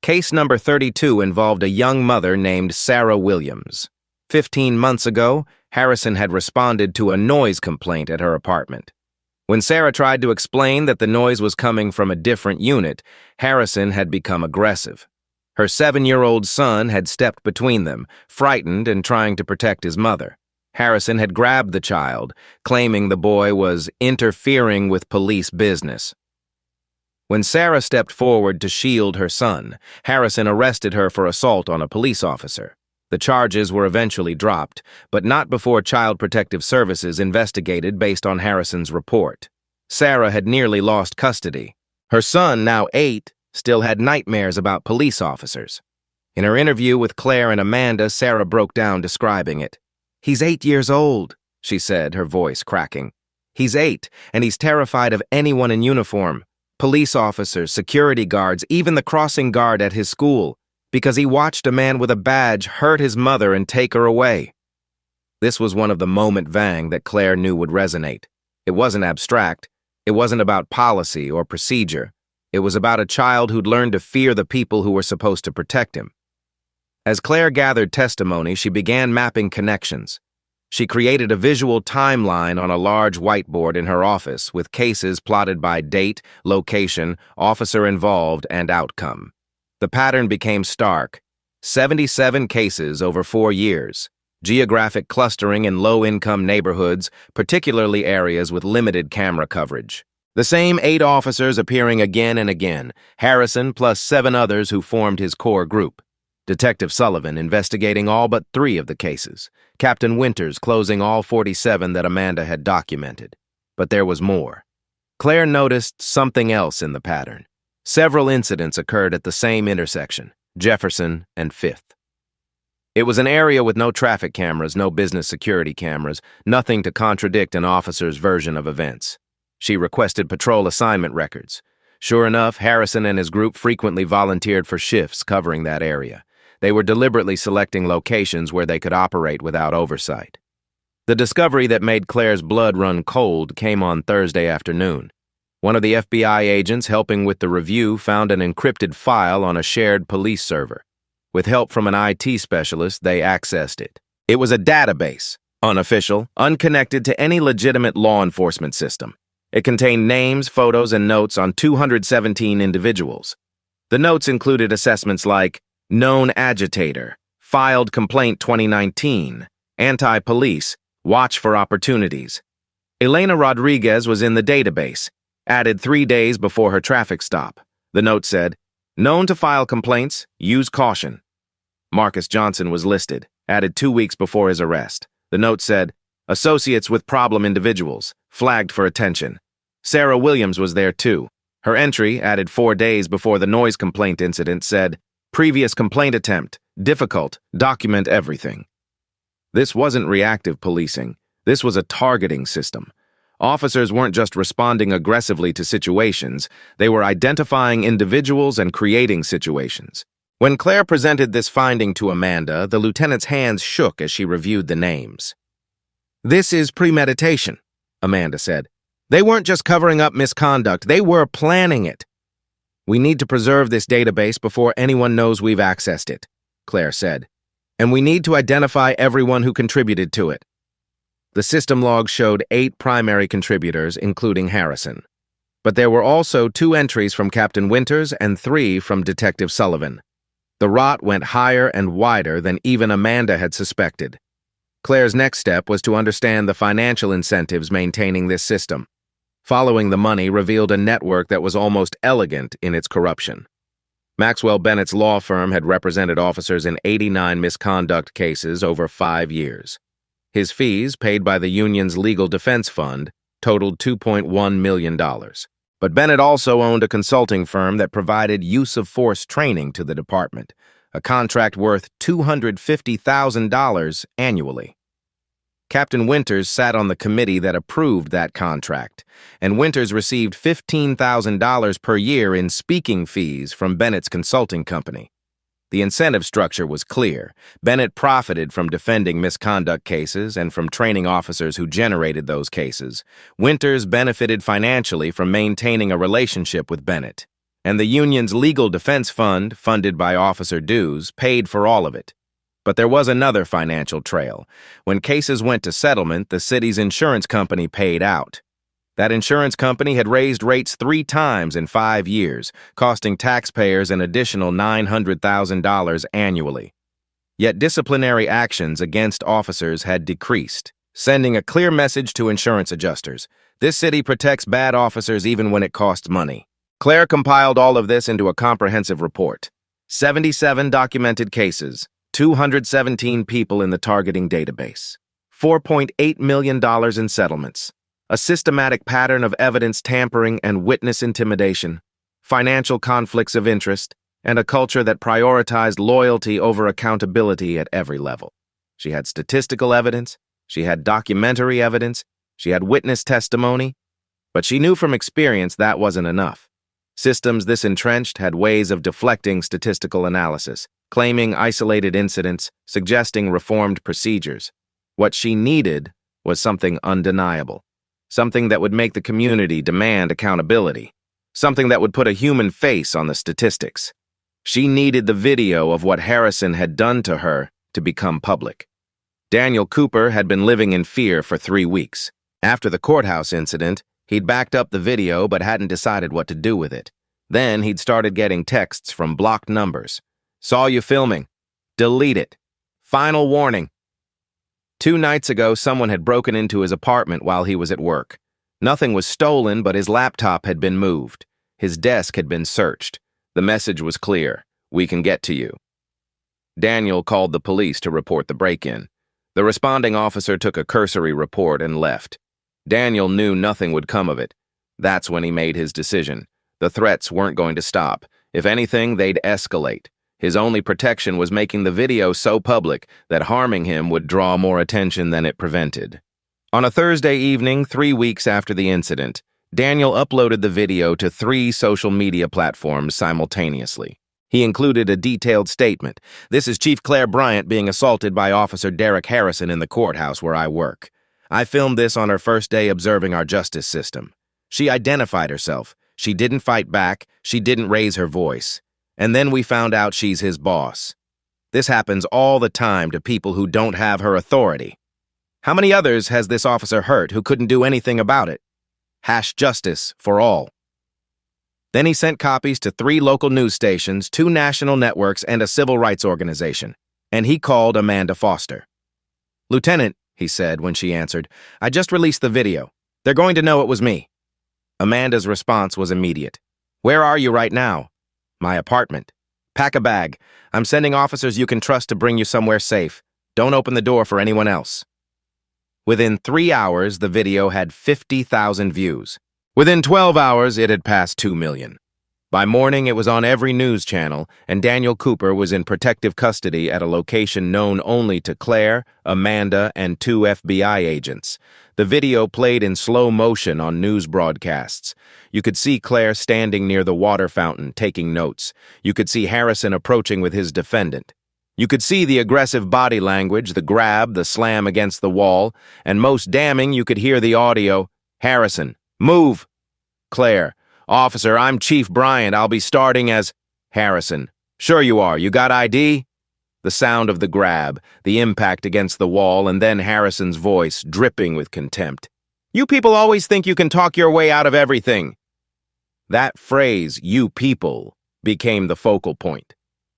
Case number 32 involved a young mother named Sarah Williams. 15 months ago, Harrison had responded to a noise complaint at her apartment. When Sarah tried to explain that the noise was coming from a different unit, Harrison had become aggressive. Her 7-year-old son had stepped between them, frightened and trying to protect his mother. Harrison had grabbed the child, claiming the boy was interfering with police business. When Sarah stepped forward to shield her son, Harrison arrested her for assault on a police officer. The charges were eventually dropped, but not before Child Protective Services investigated based on Harrison's report. Sarah had nearly lost custody. Her son, now 8, still had nightmares about police officers. In her interview with Claire and Amanda, Sarah broke down describing it. "He's 8 years old," she said, her voice cracking. "He's 8, and he's terrified of anyone in uniform. Police officers, security guards, even the crossing guard at his school, because he watched a man with a badge hurt his mother and take her away." This was one of the moment vang that Claire knew would resonate. It wasn't abstract. It wasn't about policy or procedure. It was about a child who'd learned to fear the people who were supposed to protect him. As Claire gathered testimony, she began mapping connections. She created a visual timeline on a large whiteboard in her office with cases plotted by date, location, officer involved, and outcome. The pattern became stark. 77 cases over 4 years. Geographic clustering in low-income neighborhoods, particularly areas with limited camera coverage. The same 8 officers appearing again and again, Harrison plus 7 others who formed his core group. Detective Sullivan investigating all but 3 of the cases. Captain Winters closing all 47 that Amanda had documented. But there was more. Claire noticed something else in the pattern. Several incidents occurred at the same intersection, Jefferson and 5th. It was an area with no traffic cameras, no business security cameras, nothing to contradict an officer's version of events. She requested patrol assignment records. Sure enough, Harrison and his group frequently volunteered for shifts covering that area. They were deliberately selecting locations where they could operate without oversight. The discovery that made Claire's blood run cold came on Thursday afternoon. One of the FBI agents helping with the review found an encrypted file on a shared police server. With help from an IT specialist, they accessed it. It was a database, unofficial, unconnected to any legitimate law enforcement system. It contained names, photos, and notes on 217 individuals. The notes included assessments like known agitator, filed complaint 2019, anti-police, watch for opportunities. Elena Rodriguez was in the database, added 3 days before her traffic stop. The note said, known to file complaints, use caution. Marcus Johnson was listed, added 2 weeks before his arrest. The note said, associates with problem individuals, flagged for attention. Sarah Williams was there too. Her entry, added 4 days before the noise complaint incident, said, previous complaint attempt, difficult, document everything. This wasn't reactive policing. This was a targeting system. Officers weren't just responding aggressively to situations, they were identifying individuals and creating situations. When Claire presented this finding to Amanda, the lieutenant's hands shook as she reviewed the names. This is premeditation, Amanda said. They weren't just covering up misconduct, they were planning it. We need to preserve this database before anyone knows we've accessed it, Claire said. And we need to identify everyone who contributed to it. The system log showed 8 primary contributors, including Harrison. But there were also 2 entries from Captain Winters and 3 from Detective Sullivan. The rot went higher and wider than even Amanda had suspected. Claire's next step was to understand the financial incentives maintaining this system. Following the money revealed a network that was almost elegant in its corruption. Maxwell Bennett's law firm had represented officers in 89 misconduct cases over 5 years. His fees, paid by the union's legal defense fund, totaled $2.1 million. But Bennett also owned a consulting firm that provided use-of-force training to the department, a contract worth $250,000 annually. Captain Winters sat on the committee that approved that contract, and Winters received $15,000 per year in speaking fees from Bennett's consulting company. The incentive structure was clear. Bennett profited from defending misconduct cases and from training officers who generated those cases. Winters benefited financially from maintaining a relationship with Bennett. And the union's legal defense fund, funded by officer dues, paid for all of it. But there was another financial trail. When cases went to settlement, the city's insurance company paid out. That insurance company had raised rates 3 times in 5 years, costing taxpayers an additional $900,000 annually. Yet disciplinary actions against officers had decreased, sending a clear message to insurance adjusters. This city protects bad officers even when it costs money. Claire compiled all of this into a comprehensive report. 77 documented cases, 217 people in the targeting database, $4.8 million in settlements, a systematic pattern of evidence tampering and witness intimidation, financial conflicts of interest, and a culture that prioritized loyalty over accountability at every level. She had statistical evidence, she had documentary evidence, she had witness testimony, but she knew from experience that wasn't enough. Systems this entrenched had ways of deflecting statistical analysis, claiming isolated incidents, suggesting reformed procedures. What she needed was something undeniable, something that would make the community demand accountability, something that would put a human face on the statistics. She needed the video of what Harrison had done to her to become public. Daniel Cooper had been living in fear for 3 weeks. After the courthouse incident, he'd backed up the video but hadn't decided what to do with it. Then he'd started getting texts from blocked numbers. Saw you filming. Delete it. Final warning. 2 nights ago, someone had broken into his apartment while he was at work. Nothing was stolen, but his laptop had been moved. His desk had been searched. The message was clear. We can get to you. Daniel called the police to report the break-in. The responding officer took a cursory report and left. Daniel knew nothing would come of it. That's when he made his decision. The threats weren't going to stop. If anything, they'd escalate. His only protection was making the video so public that harming him would draw more attention than it prevented. On a Thursday evening, 3 weeks after the incident, Daniel uploaded the video to 3 social media platforms simultaneously. He included a detailed statement. This is Chief Claire Bryant being assaulted by Officer Derek Harrison in the courthouse where I work. I filmed this on her first day observing our justice system. She identified herself. She didn't fight back. She didn't raise her voice. And then we found out she's his boss. This happens all the time to people who don't have her authority. How many others has this officer hurt who couldn't do anything about it? #justice for all. Then he sent copies to 3 local news stations, 2 national networks, and a civil rights organization. And he called Amanda Foster. "Lieutenant," he said when she answered, "I just released the video. They're going to know it was me." Amanda's response was immediate. "Where are you right now?" "My apartment." "Pack a bag. I'm sending officers you can trust to bring you somewhere safe. Don't open the door for anyone else." Within 3 hours, the video had 50,000 views. Within 12 hours, it had passed 2 million. By morning, it was on every news channel, and Daniel Cooper was in protective custody at a location known only to Claire, Amanda, and 2 FBI agents. The video played in slow motion on news broadcasts. You could see Claire standing near the water fountain, taking notes. You could see Harrison approaching with his defendant. You could see the aggressive body language, the grab, the slam against the wall, and most damning, you could hear the audio. "Harrison, move." Claire, "Officer, I'm Chief Bryant. I'll be starting as..." Harrison, "Sure you are. You got ID?" The sound of the grab, the impact against the wall, and then Harrison's voice, dripping with contempt. "You people always think you can talk your way out of everything." That phrase, "you people," became the focal point.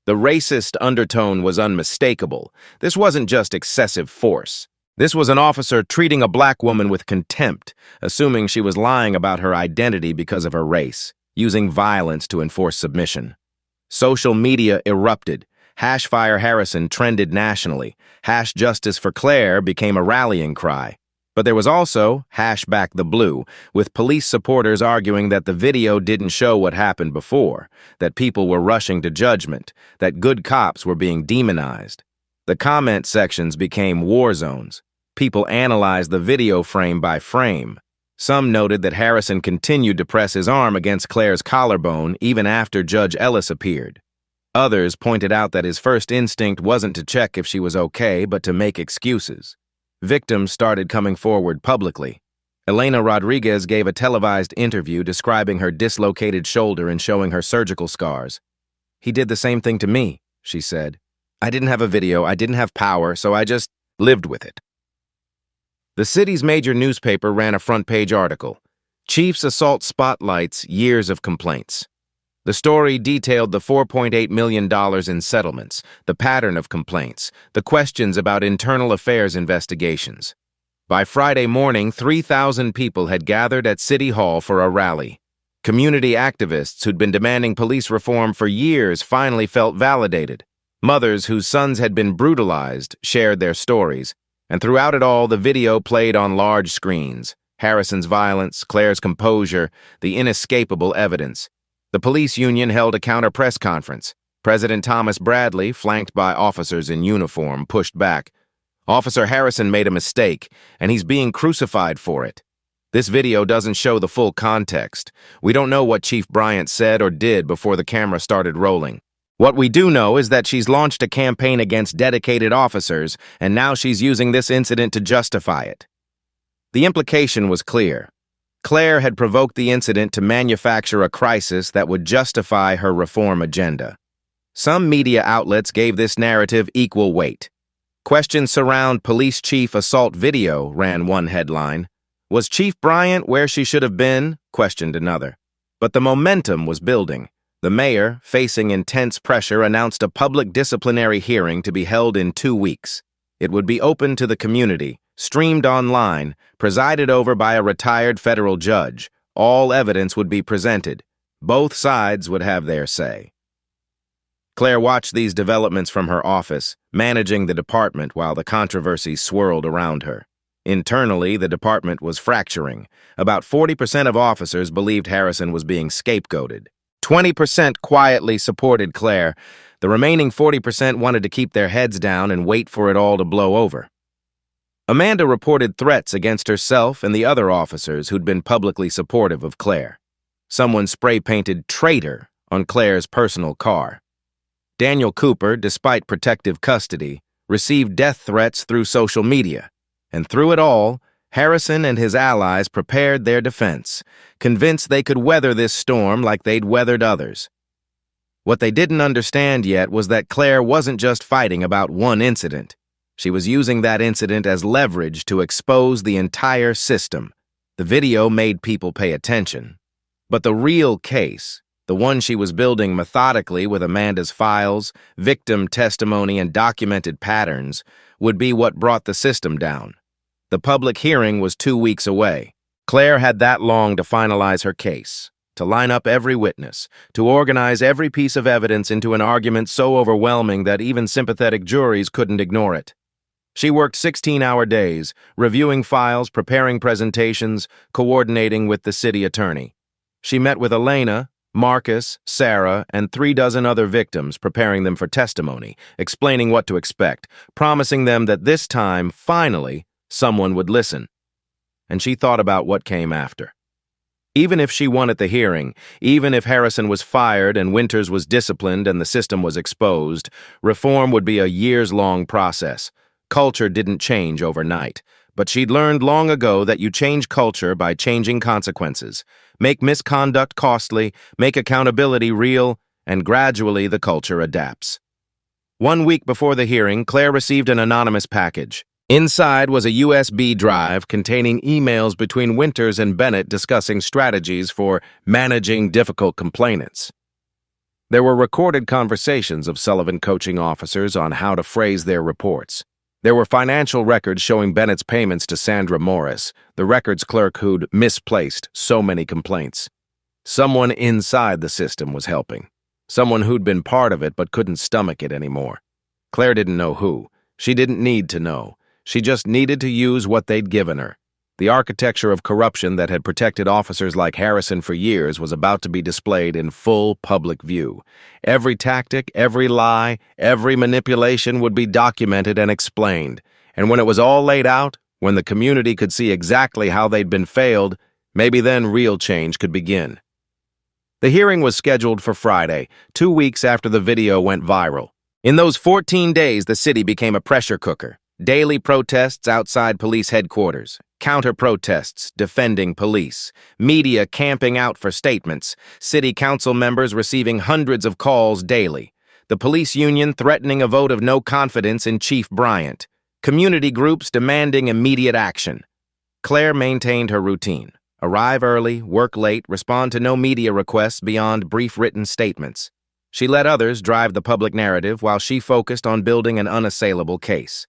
The racist undertone was unmistakable. This wasn't just excessive force. This was an officer treating a black woman with contempt, assuming she was lying about her identity because of her race, using violence to enforce submission. Social media erupted. #FireHarrison trended nationally. #Justice for Claire became a rallying cry. But there was also #BackTheBlue, with police supporters arguing that the video didn't show what happened before, that people were rushing to judgment, that good cops were being demonized. The comment sections became war zones. People analyzed the video frame by frame. Some noted that Harrison continued to press his arm against Claire's collarbone even after Judge Ellis appeared. Others pointed out that his first instinct wasn't to check if she was okay, but to make excuses. Victims started coming forward publicly. Elena Rodriguez gave a televised interview describing her dislocated shoulder and showing her surgical scars. "He did the same thing to me," she said. "I didn't have a video, I didn't have power, so I just lived with it." The city's major newspaper ran a front-page article. Chief's assault spotlights years of complaints. The story detailed the $4.8 million in settlements, the pattern of complaints, the questions about internal affairs investigations. By Friday morning, 3,000 people had gathered at City Hall for a rally. Community activists who'd been demanding police reform for years finally felt validated. Mothers whose sons had been brutalized shared their stories, and throughout it all, the video played on large screens. Harrison's violence, Claire's composure, the inescapable evidence. The police union held a counter press conference. President Thomas Bradley, flanked by officers in uniform, pushed back. "Officer Harrison made a mistake, and he's being crucified for it. This video doesn't show the full context. We don't know what Chief Bryant said or did before the camera started rolling. What we do know is that she's launched a campaign against dedicated officers, and now she's using this incident to justify it." The implication was clear. Claire had provoked the incident to manufacture a crisis that would justify her reform agenda. Some media outlets gave this narrative equal weight. Questions surround police chief assault video, ran one headline. Was Chief Bryant where she should have been? Questioned another. But the momentum was building. The mayor, facing intense pressure, announced a public disciplinary hearing to be held in 2 weeks. It would be open to the community, streamed online, presided over by a retired federal judge. All evidence would be presented. Both sides would have their say. Claire watched these developments from her office, managing the department while the controversy swirled around her. Internally, the department was fracturing. About 40% of officers believed Harrison was being scapegoated. 20% quietly supported Claire. The remaining 40% wanted to keep their heads down and wait for it all to blow over. Amanda reported threats against herself and the other officers who'd been publicly supportive of Claire. Someone spray-painted "traitor" on Claire's personal car. Daniel Cooper, despite protective custody, received death threats through social media. And through it all, Harrison and his allies prepared their defense, convinced they could weather this storm like they'd weathered others. What they didn't understand yet was that Claire wasn't just fighting about one incident. She was using that incident as leverage to expose the entire system. The video made people pay attention. But the real case, the one she was building methodically with Amanda's files, victim testimony, and documented patterns, would be what brought the system down. The public hearing was 2 weeks away. Claire had that long to finalize her case, to line up every witness, to organize every piece of evidence into an argument so overwhelming that even sympathetic juries couldn't ignore it. She worked 16-hour days, reviewing files, preparing presentations, coordinating with the city attorney. She met with Elena, Marcus, Sarah, and 36 other victims, preparing them for testimony, explaining what to expect, promising them that this time, finally, someone would listen. And she thought about what came after. Even if she won at the hearing, even if Harrison was fired and Winters was disciplined and the system was exposed, reform would be a years-long process. Culture didn't change overnight, but she'd learned long ago that you change culture by changing consequences. Make misconduct costly, make accountability real, and gradually the culture adapts. 1 week before the hearing, Claire received an anonymous package. Inside was a USB drive containing emails between Winters and Bennett discussing strategies for managing difficult complainants. There were recorded conversations of Sullivan coaching officers on how to phrase their reports. There were financial records showing Bennett's payments to Sandra Morris, the records clerk who'd misplaced so many complaints. Someone inside the system was helping. Someone who'd been part of it but couldn't stomach it anymore. Claire didn't know who. She didn't need to know. She just needed to use what they'd given her. The architecture of corruption that had protected officers like Harrison for years was about to be displayed in full public view. Every tactic, every lie, every manipulation would be documented and explained. And when it was all laid out, when the community could see exactly how they'd been failed, maybe then real change could begin. The hearing was scheduled for Friday, 2 weeks after the video went viral. In those 14 days, the city became a pressure cooker. Daily protests outside police headquarters, counter-protests defending police, media camping out for statements, city council members receiving hundreds of calls daily, the police union threatening a vote of no confidence in Chief Bryant, community groups demanding immediate action. Claire maintained her routine. Arrive early, work late, respond to no media requests beyond brief written statements. She let others drive the public narrative while she focused on building an unassailable case.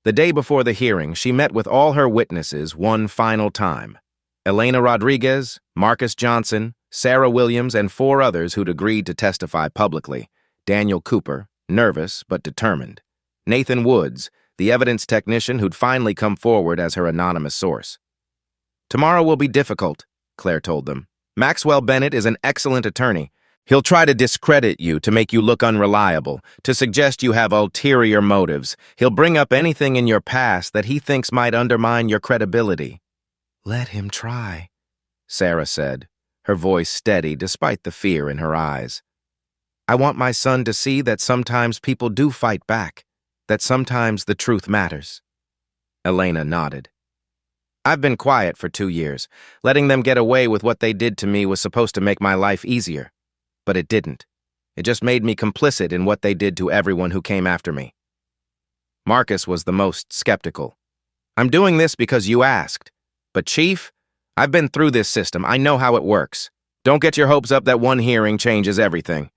The day before the hearing, she met with all her witnesses one final time. Elena Rodriguez, Marcus Johnson, Sarah Williams, and 4 others who'd agreed to testify publicly. Daniel Cooper, nervous but determined. Nathan Woods, the evidence technician who'd finally come forward as her anonymous source. Tomorrow will be difficult, Claire told them. Maxwell Bennett is an excellent attorney. He'll try to discredit you to make you look unreliable, to suggest you have ulterior motives. He'll bring up anything in your past that he thinks might undermine your credibility. Let him try, Sarah said, her voice steady despite the fear in her eyes. I want my son to see that sometimes people do fight back, that sometimes the truth matters. Elena nodded. I've been quiet for 2 years. Letting them get away with what they did to me was supposed to make my life easier. But it didn't. It just made me complicit in what they did to everyone who came after me. Marcus was the most skeptical. "I'm doing this because you asked. But Chief, I've been through this system. I know how it works. Don't get your hopes up that one hearing changes everything."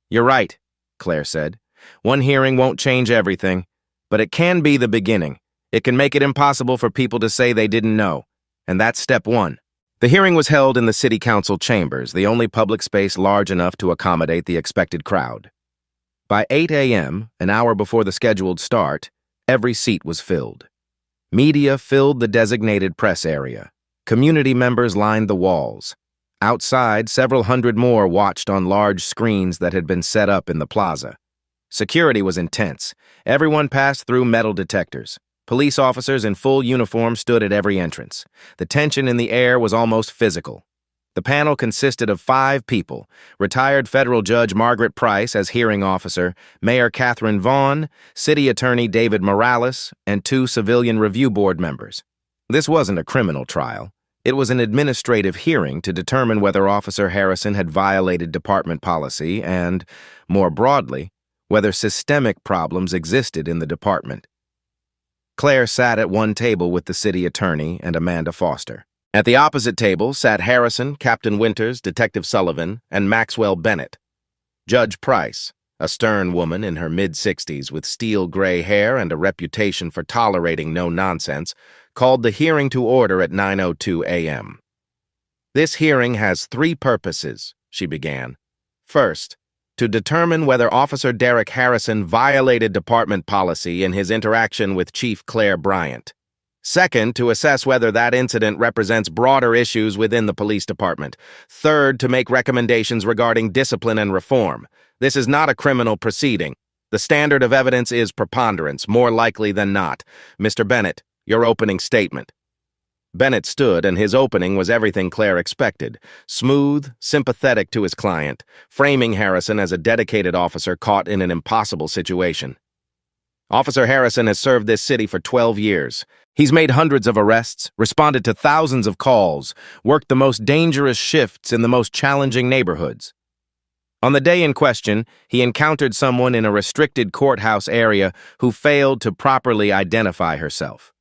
"You're right," Claire said. "One hearing won't change everything, but it can be the beginning. It can make it impossible for people to say they didn't know. And that's step one." The hearing was held in the city council chambers, the only public space large enough to accommodate the expected crowd. By 8 a.m., an hour before the scheduled start, every seat was filled. Media filled the designated press area. Community members lined the walls. Outside, several hundred more watched on large screens that had been set up in the plaza. Security was intense. Everyone passed through metal detectors. Police officers in full uniform stood at every entrance. The tension in the air was almost physical. The panel consisted of 5 people: retired federal judge Margaret Price as hearing officer, Mayor Catherine Vaughn, City Attorney David Morales, and 2 civilian review board members. This wasn't a criminal trial. It was an administrative hearing to determine whether Officer Harrison had violated department policy and, more broadly, whether systemic problems existed in the department. Claire sat at one table with the city attorney and Amanda Foster. At the opposite table sat Harrison, Captain Winters, Detective Sullivan, and Maxwell Bennett. Judge Price, a stern woman in her mid-60s with steel-gray hair and a reputation for tolerating no nonsense, called the hearing to order at 9:02 a.m. "This hearing has 3 purposes," she began. "First, to determine whether Officer Derek Harrison violated department policy in his interaction with Chief Claire Bryant. Second, to assess whether that incident represents broader issues within the police department. Third, to make recommendations regarding discipline and reform. This is not a criminal proceeding. The standard of evidence is preponderance, more likely than not. Mr. Bennett, your opening statement." Bennett stood, and his opening was everything Claire expected: smooth, sympathetic to his client, framing Harrison as a dedicated officer caught in an impossible situation. "Officer Harrison has served this city for 12 years. He's made hundreds of arrests, responded to thousands of calls, worked the most dangerous shifts in the most challenging neighborhoods. On the day in question, he encountered someone in a restricted courthouse area who failed to properly identify herself.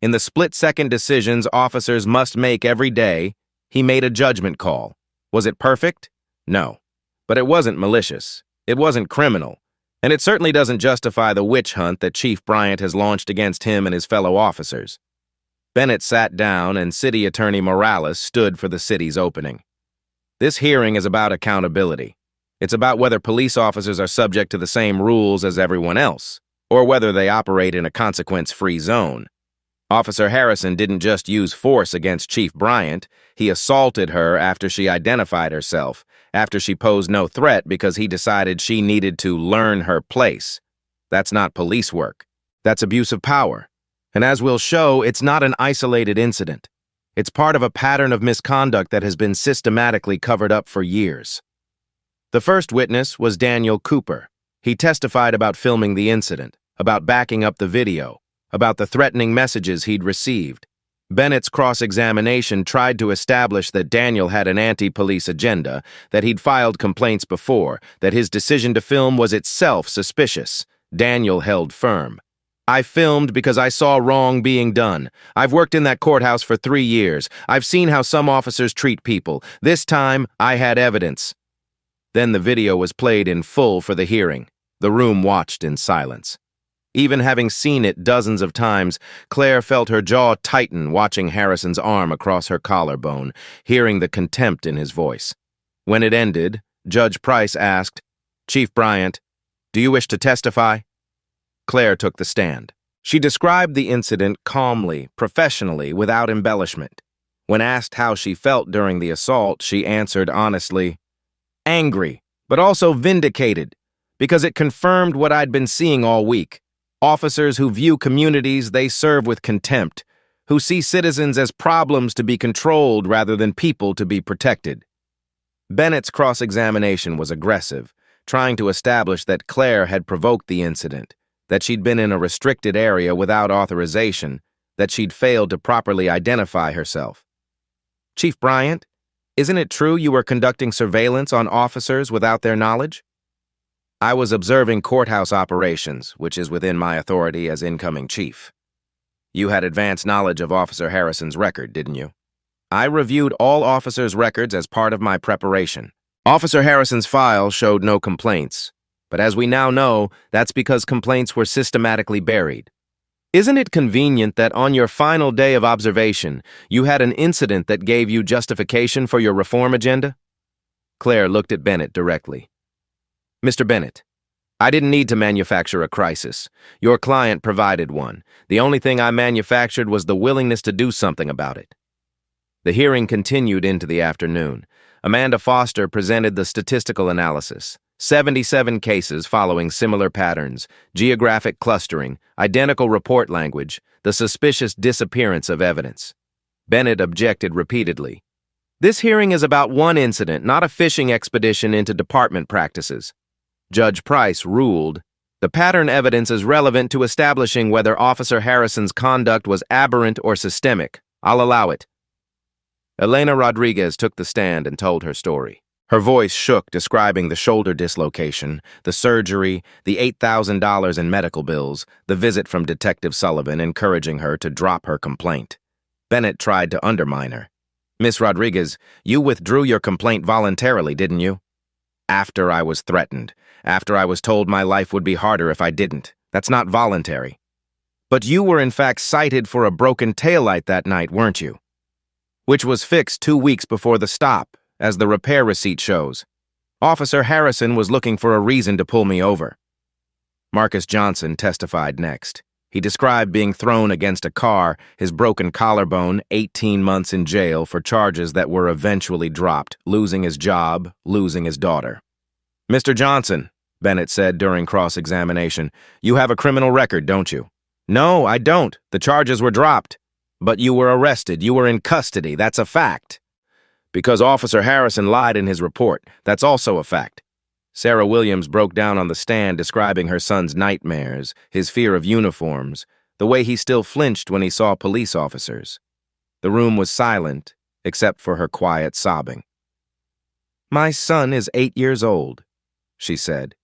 In the split-second decisions officers must make every day, he made a judgment call. Was it perfect? No. But it wasn't malicious. It wasn't criminal. And it certainly doesn't justify the witch hunt that Chief Bryant has launched against him and his fellow officers." Bennett sat down, and City Attorney Morales stood for the city's opening. "This hearing is about accountability. It's about whether police officers are subject to the same rules as everyone else, or whether they operate in a consequence-free zone. Officer Harrison didn't just use force against Chief Bryant. He assaulted her after she identified herself, after she posed no threat because he decided she needed to learn her place. That's not police work. That's abuse of power. And as we'll show, it's not an isolated incident. It's part of a pattern of misconduct that has been systematically covered up for years." The first witness was Daniel Cooper. He testified about filming the incident, about backing up the video, about the threatening messages he'd received. Bennett's cross-examination tried to establish that Daniel had an anti-police agenda, that he'd filed complaints before, that his decision to film was itself suspicious. Daniel held firm. "I filmed because I saw wrong being done. I've worked in that courthouse for 3 years. I've seen how some officers treat people. This time, I had evidence." Then the video was played in full for the hearing. The room watched in silence. Even having seen it dozens of times, Claire felt her jaw tighten watching Harrison's arm across her collarbone, hearing the contempt in his voice. When it ended, Judge Price asked, "Chief Bryant, do you wish to testify?" Claire took the stand. She described the incident calmly, professionally, without embellishment. When asked how she felt during the assault, she answered honestly, "Angry, but also vindicated, because it confirmed what I'd been seeing all week. Officers who view communities they serve with contempt, who see citizens as problems to be controlled rather than people to be protected." Bennett's cross-examination was aggressive, trying to establish that Claire had provoked the incident, that she'd been in a restricted area without authorization, that she'd failed to properly identify herself. "Chief Bryant, isn't it true you were conducting surveillance on officers without their knowledge?" I was observing courthouse operations, which is within my authority as incoming chief. You had advanced knowledge of Officer Harrison's record, didn't you? I reviewed all officers' records as part of my preparation. Officer Harrison's file showed no complaints, but as we now know, that's because complaints were systematically buried. Isn't it convenient that on your final day of observation, you had an incident that gave you justification for your reform agenda? Claire looked at Bennett directly. Mr. Bennett, I didn't need to manufacture a crisis. Your client provided one. The only thing I manufactured was the willingness to do something about it. The hearing continued into the afternoon. Amanda Foster presented the statistical analysis. 77 cases following similar patterns, geographic clustering, identical report language, the suspicious disappearance of evidence. Bennett objected repeatedly. This hearing is about one incident, not a fishing expedition into department practices. Judge Price ruled, the pattern evidence is relevant to establishing whether Officer Harrison's conduct was aberrant or systemic. I'll allow it. Elena Rodriguez took the stand and told her story. Her voice shook, describing the shoulder dislocation, the surgery, the $8,000 in medical bills, the visit from Detective Sullivan encouraging her to drop her complaint. Bennett tried to undermine her. Miss Rodriguez, you withdrew your complaint voluntarily, didn't you? After I was threatened. After I was told my life would be harder if I didn't. That's not voluntary. But you were in fact cited for a broken taillight that night, weren't you? Which was fixed 2 weeks before the stop, as the repair receipt shows. Officer Harrison was looking for a reason to pull me over. Marcus Johnson testified next. He described being thrown against a car, his broken collarbone, 18 months in jail for charges that were eventually dropped, losing his job, losing his daughter. Mr. Johnson, Bennett said during cross-examination, you have a criminal record, don't you? No, I don't. The charges were dropped. But you were arrested. You were in custody. That's a fact. Because Officer Harrison lied in his report. That's also a fact. Sarah Williams broke down on the stand describing her son's nightmares, his fear of uniforms, the way he still flinched when he saw police officers. The room was silent, except for her quiet sobbing. My son is 8 years old, she said.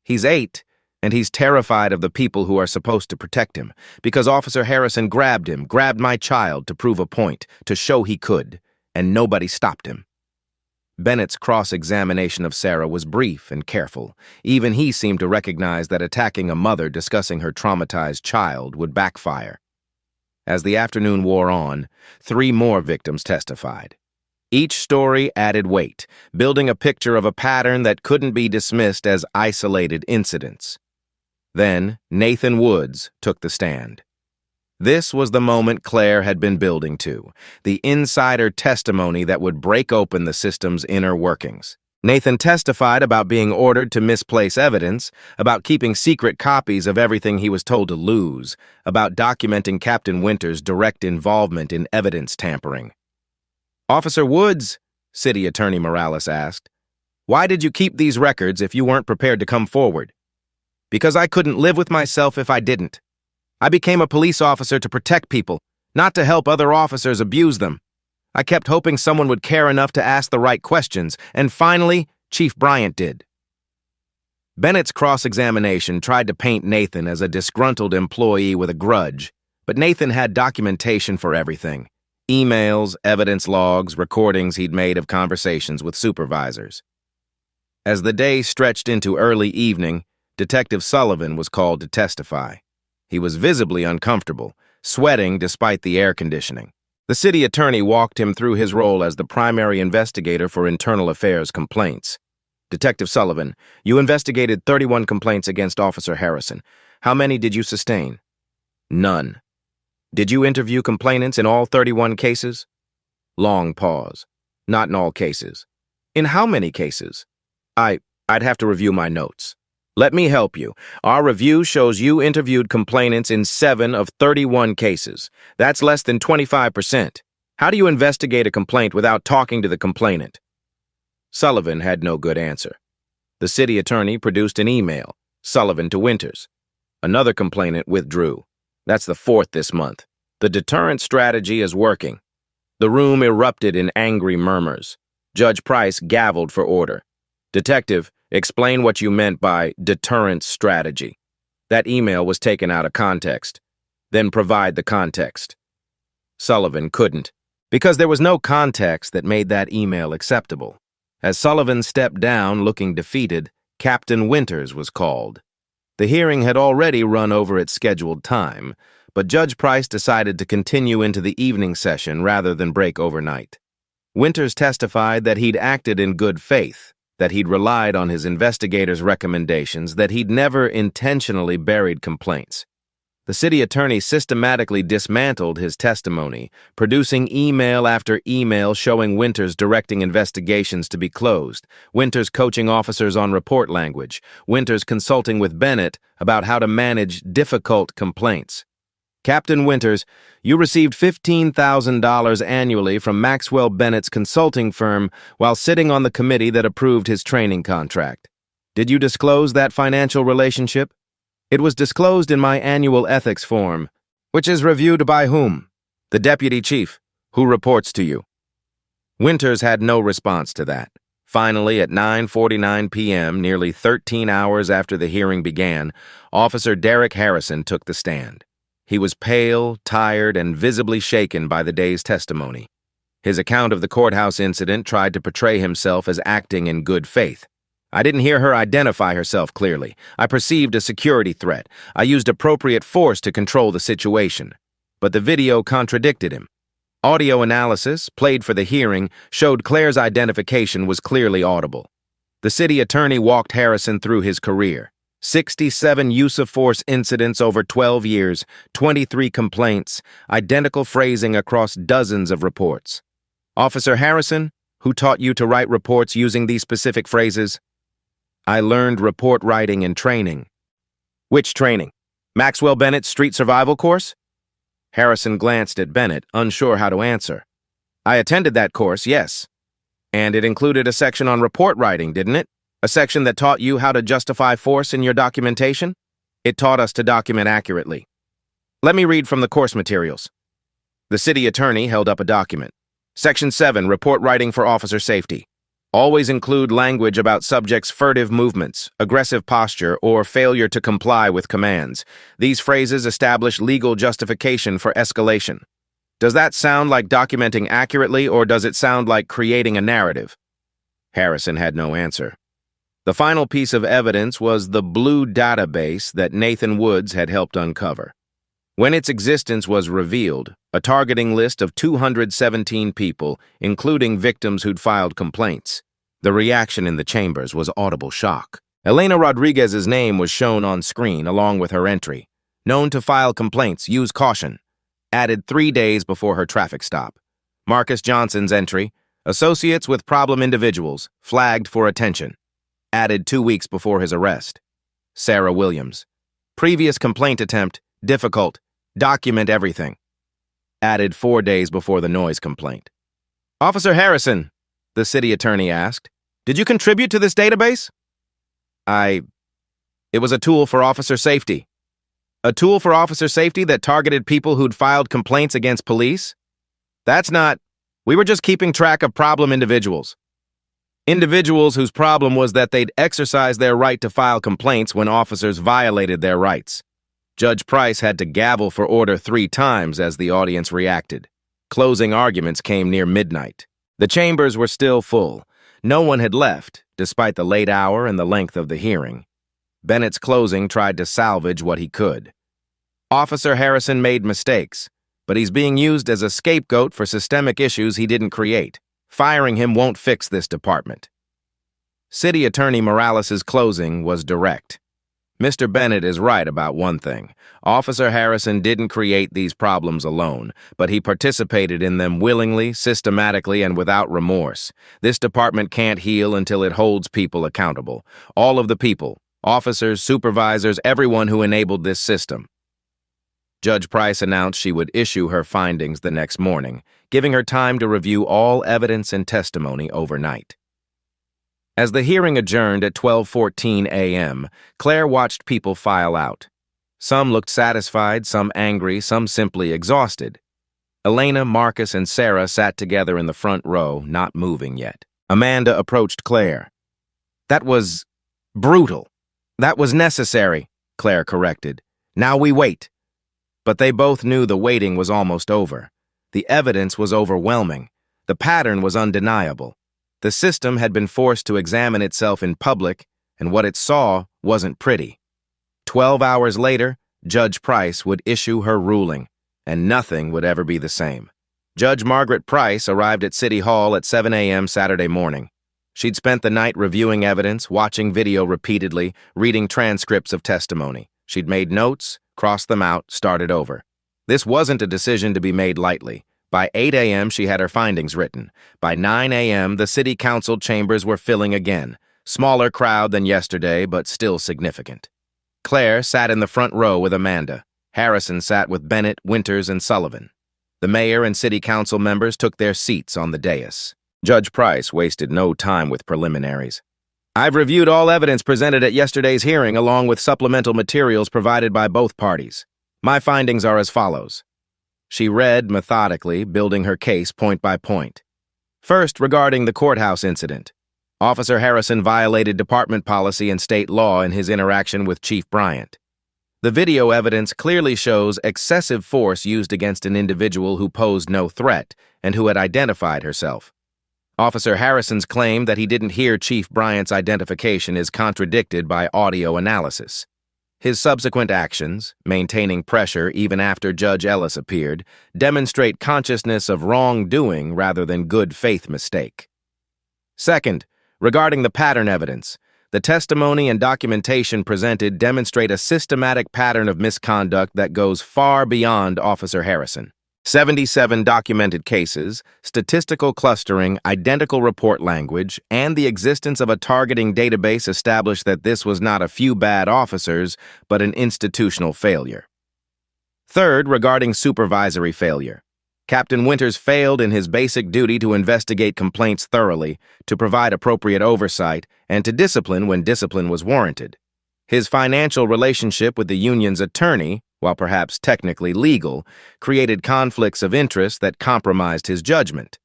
He's 8, and he's terrified of the people who are supposed to protect him, because Officer Harrison grabbed my child to prove a point, to show he could, and nobody stopped him. Bennett's cross-examination of Sarah was brief and careful. Even he seemed to recognize that attacking a mother discussing her traumatized child would backfire. As the afternoon wore on, 3 more victims testified. Each story added weight, building a picture of a pattern that couldn't be dismissed as isolated incidents. Then, Nathan Woods took the stand. This was the moment Claire had been building to, the insider testimony that would break open the system's inner workings. Nathan testified about being ordered to misplace evidence, about keeping secret copies of everything he was told to lose, about documenting Captain Winter's direct involvement in evidence tampering. Officer Woods, City Attorney Morales asked, why did you keep these records if you weren't prepared to come forward? Because I couldn't live with myself if I didn't. I became a police officer to protect people, not to help other officers abuse them. I kept hoping someone would care enough to ask the right questions, and finally, Chief Bryant did. Bennett's cross-examination tried to paint Nathan as a disgruntled employee with a grudge, but Nathan had documentation for everything. Emails, evidence logs, recordings he'd made of conversations with supervisors. As the day stretched into early evening, Detective Sullivan was called to testify. He was visibly uncomfortable, sweating despite the air conditioning. The city attorney walked him through his role as the primary investigator for internal affairs complaints. Detective Sullivan, you investigated 31 complaints against Officer Harrison. How many did you sustain? None. Did you interview complainants in all 31 cases? Long pause. Not in all cases. In how many cases? I'd have to review my notes. Let me help you. Our review shows you interviewed complainants in 7 of 31 cases. That's less than 25%. How do you investigate a complaint without talking to the complainant? Sullivan had no good answer. The city attorney produced an email, Sullivan to Winters. Another complainant withdrew. That's the 4th this month. The deterrent strategy is working. The room erupted in angry murmurs. Judge Price gavelled for order. Detective, Explain what you meant by deterrence strategy. That email was taken out of context. Then provide the context. Sullivan couldn't, because there was no context that made that email acceptable. As Sullivan stepped down, looking defeated, Captain Winters was called. The hearing had already run over its scheduled time, but Judge Price decided to continue into the evening session rather than break overnight. Winters testified that he'd acted in good faith, that he'd relied on his investigators' recommendations, that he'd never intentionally buried complaints. The city attorney systematically dismantled his testimony, producing email after email showing Winters directing investigations to be closed, Winters coaching officers on report language, Winters consulting with Bennett about how to manage difficult complaints. Captain Winters, you received $15,000 annually from Maxwell Bennett's consulting firm while sitting on the committee that approved his training contract. Did you disclose that financial relationship? It was disclosed in my annual ethics form, which is reviewed by whom? The deputy chief, who reports to you. Winters had no response to that. Finally, at 9:49 p.m., nearly 13 hours after the hearing began, Officer Derek Harrison took the stand. He was pale, tired, and visibly shaken by the day's testimony. His account of the courthouse incident tried to portray himself as acting in good faith. I didn't hear her identify herself clearly. I perceived a security threat. I used appropriate force to control the situation. But the video contradicted him. Audio analysis, played for the hearing, showed Claire's identification was clearly audible. The city attorney walked Harrison through his career. 67 use-of-force incidents over 12 years, 23 complaints, identical phrasing across dozens of reports. Officer Harrison, who taught you to write reports using these specific phrases? I learned report writing in training. Which training? Maxwell Bennett's street survival course? Harrison glanced at Bennett, unsure how to answer. I attended that course, yes. And it included a section on report writing, didn't it? A section that taught you how to justify force in your documentation? It taught us to document accurately. Let me read from the course materials. The city attorney held up a document. Section 7, Report Writing for Officer Safety. Always include language about subjects' furtive movements, aggressive posture, or failure to comply with commands. These phrases establish legal justification for escalation. Does that sound like documenting accurately, or does it sound like creating a narrative? Harrison had no answer. The final piece of evidence was the blue database that Nathan Woods had helped uncover. When its existence was revealed, a targeting list of 217 people, including victims who'd filed complaints. The reaction in the chambers was audible shock. Elena Rodriguez's name was shown on screen along with her entry. Known to file complaints, use caution. Added 3 days before her traffic stop. Marcus Johnson's entry, associates with problem individuals, flagged for attention. Added 2 weeks before his arrest. Sarah Williams. Previous complaint attempt, difficult. Document everything. Added 4 days before the noise complaint. Officer Harrison, the city attorney asked, did you contribute to this database? It was a tool for officer safety. A tool for officer safety that targeted people who'd filed complaints against police? We were just keeping track of problem individuals. Individuals whose problem was that they'd exercised their right to file complaints when officers violated their rights. Judge Price had to gavel for order 3 times as the audience reacted. Closing arguments came near midnight. The chambers were still full. No one had left, despite the late hour and the length of the hearing. Bennett's closing tried to salvage what he could. Officer Harrison made mistakes, but he's being used as a scapegoat for systemic issues he didn't create. Firing him won't fix this department. City Attorney Morales' closing was direct. Mr. Bennett is right about one thing. Officer Harrison didn't create these problems alone, but he participated in them willingly, systematically, and without remorse. This department can't heal until it holds people accountable. All of the people, officers, supervisors, everyone who enabled this system. Judge Price announced she would issue her findings the next morning, giving her time to review all evidence and testimony overnight. As the hearing adjourned at 12:14 a.m., Claire watched people file out. Some looked satisfied, some angry, some simply exhausted. Elena, Marcus, and Sarah sat together in the front row, not moving yet. Amanda approached Claire. That was Brutal. That was necessary, Claire corrected. Now we wait. But they both knew the waiting was almost over. The evidence was overwhelming. The pattern was undeniable. The system had been forced to examine itself in public, and what it saw wasn't pretty. 12 hours later, Judge Price would issue her ruling, and nothing would ever be the same. Judge Margaret Price arrived at City Hall at 7 a.m. Saturday morning. She'd spent the night reviewing evidence, watching video repeatedly, reading transcripts of testimony. She'd made notes, crossed them out, started over. This wasn't a decision to be made lightly. By 8 a.m., she had her findings written. By 9 a.m., the city council chambers were filling again. Smaller crowd than yesterday, but still significant. Claire sat in the front row with Amanda. Harrison sat with Bennett, Winters, and Sullivan. The mayor and city council members took their seats on the dais. Judge Price wasted no time with preliminaries. I've reviewed all evidence presented at yesterday's hearing along with supplemental materials provided by both parties. My findings are as follows. She read methodically, building her case point by point. First, regarding the courthouse incident. Officer Harrison violated department policy and state law in his interaction with Chief Bryant. The video evidence clearly shows excessive force used against an individual who posed no threat and who had identified herself. Officer Harrison's claim that he didn't hear Chief Bryant's identification is contradicted by audio analysis. His subsequent actions, maintaining pressure even after Judge Ellis appeared, demonstrate consciousness of wrongdoing rather than good faith mistake. Second, regarding the pattern evidence, the testimony and documentation presented demonstrate a systematic pattern of misconduct that goes far beyond Officer Harrison. 77 documented cases, statistical clustering, identical report language, and the existence of a targeting database established that this was not a few bad officers, but an institutional failure. Third, regarding supervisory failure. Captain Winters failed in his basic duty to investigate complaints thoroughly, to provide appropriate oversight, and to discipline when discipline was warranted. His financial relationship with the union's attorney, while perhaps technically legal, created conflicts of interest that compromised his judgment.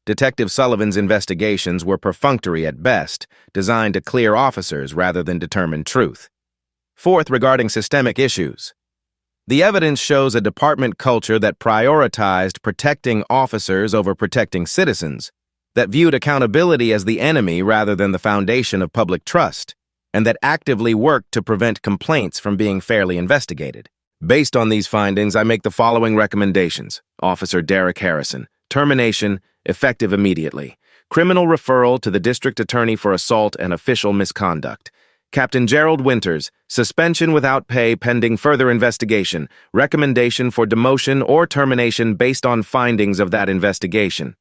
Detective Sullivan's investigations were perfunctory at best, designed to clear officers rather than determine truth. Fourth, regarding systemic issues. The evidence shows a department culture that prioritized protecting officers over protecting citizens, that viewed accountability as the enemy rather than the foundation of public trust, and that actively worked to prevent complaints from being fairly investigated. Based on these findings, I make the following recommendations. Officer Derek Harrison. Termination, effective immediately. Criminal referral to the district attorney for assault and official misconduct. Captain Gerald Winters. Suspension without pay pending further investigation. Recommendation for demotion or termination based on findings of that investigation.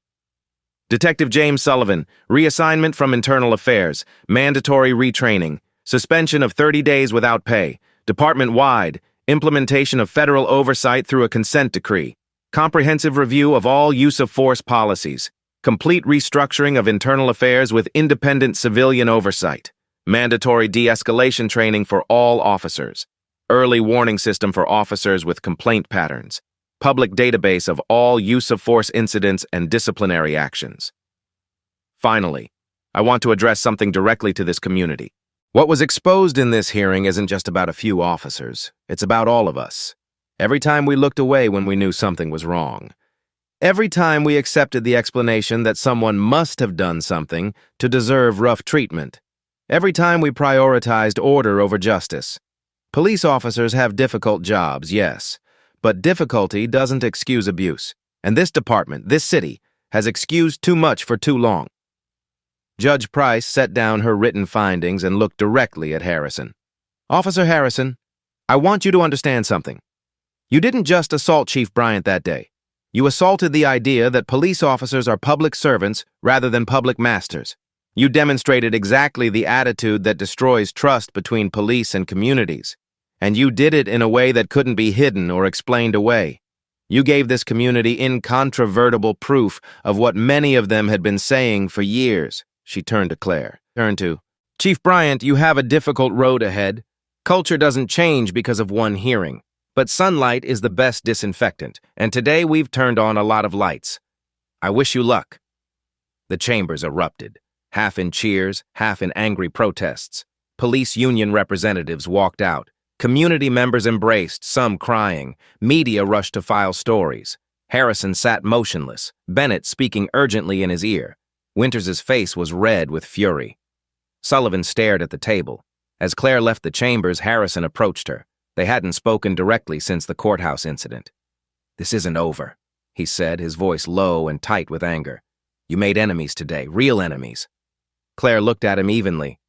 Detective James Sullivan. Reassignment from Internal Affairs. Mandatory retraining. Suspension of 30 days without pay. Department-wide. Implementation of federal oversight through a consent decree. Comprehensive review of all use-of-force policies. Complete restructuring of internal affairs with independent civilian oversight. Mandatory de-escalation training for all officers. Early warning system for officers with complaint patterns. Public database of all use-of-force incidents and disciplinary actions. Finally, I want to address something directly to this community. What was exposed in this hearing isn't just about a few officers. It's about all of us. Every time we looked away when we knew something was wrong. Every time we accepted the explanation that someone must have done something to deserve rough treatment. Every time we prioritized order over justice. Police officers have difficult jobs, yes, but difficulty doesn't excuse abuse. And this department, this city, has excused too much for too long. Judge Price set down her written findings and looked directly at Harrison. Officer Harrison, I want you to understand something. You didn't just assault Chief Bryant that day. You assaulted the idea that police officers are public servants rather than public masters. You demonstrated exactly the attitude that destroys trust between police and communities. And you did it in a way that couldn't be hidden or explained away. You gave this community incontrovertible proof of what many of them had been saying for years. She turned to Claire. Chief Bryant, you have a difficult road ahead. Culture doesn't change because of one hearing. But sunlight is the best disinfectant, and today we've turned on a lot of lights. I wish you luck. The chambers erupted, half in cheers, half in angry protests. Police union representatives walked out. Community members embraced, some crying. Media rushed to file stories. Harrison sat motionless, Bennett speaking urgently in his ear. Winters's face was red with fury. Sullivan stared at the table. As Claire left the chambers, Harrison approached her. They hadn't spoken directly since the courthouse incident. "This isn't over," he said, his voice low and tight with anger. "You made enemies today, real enemies." Claire looked at him evenly.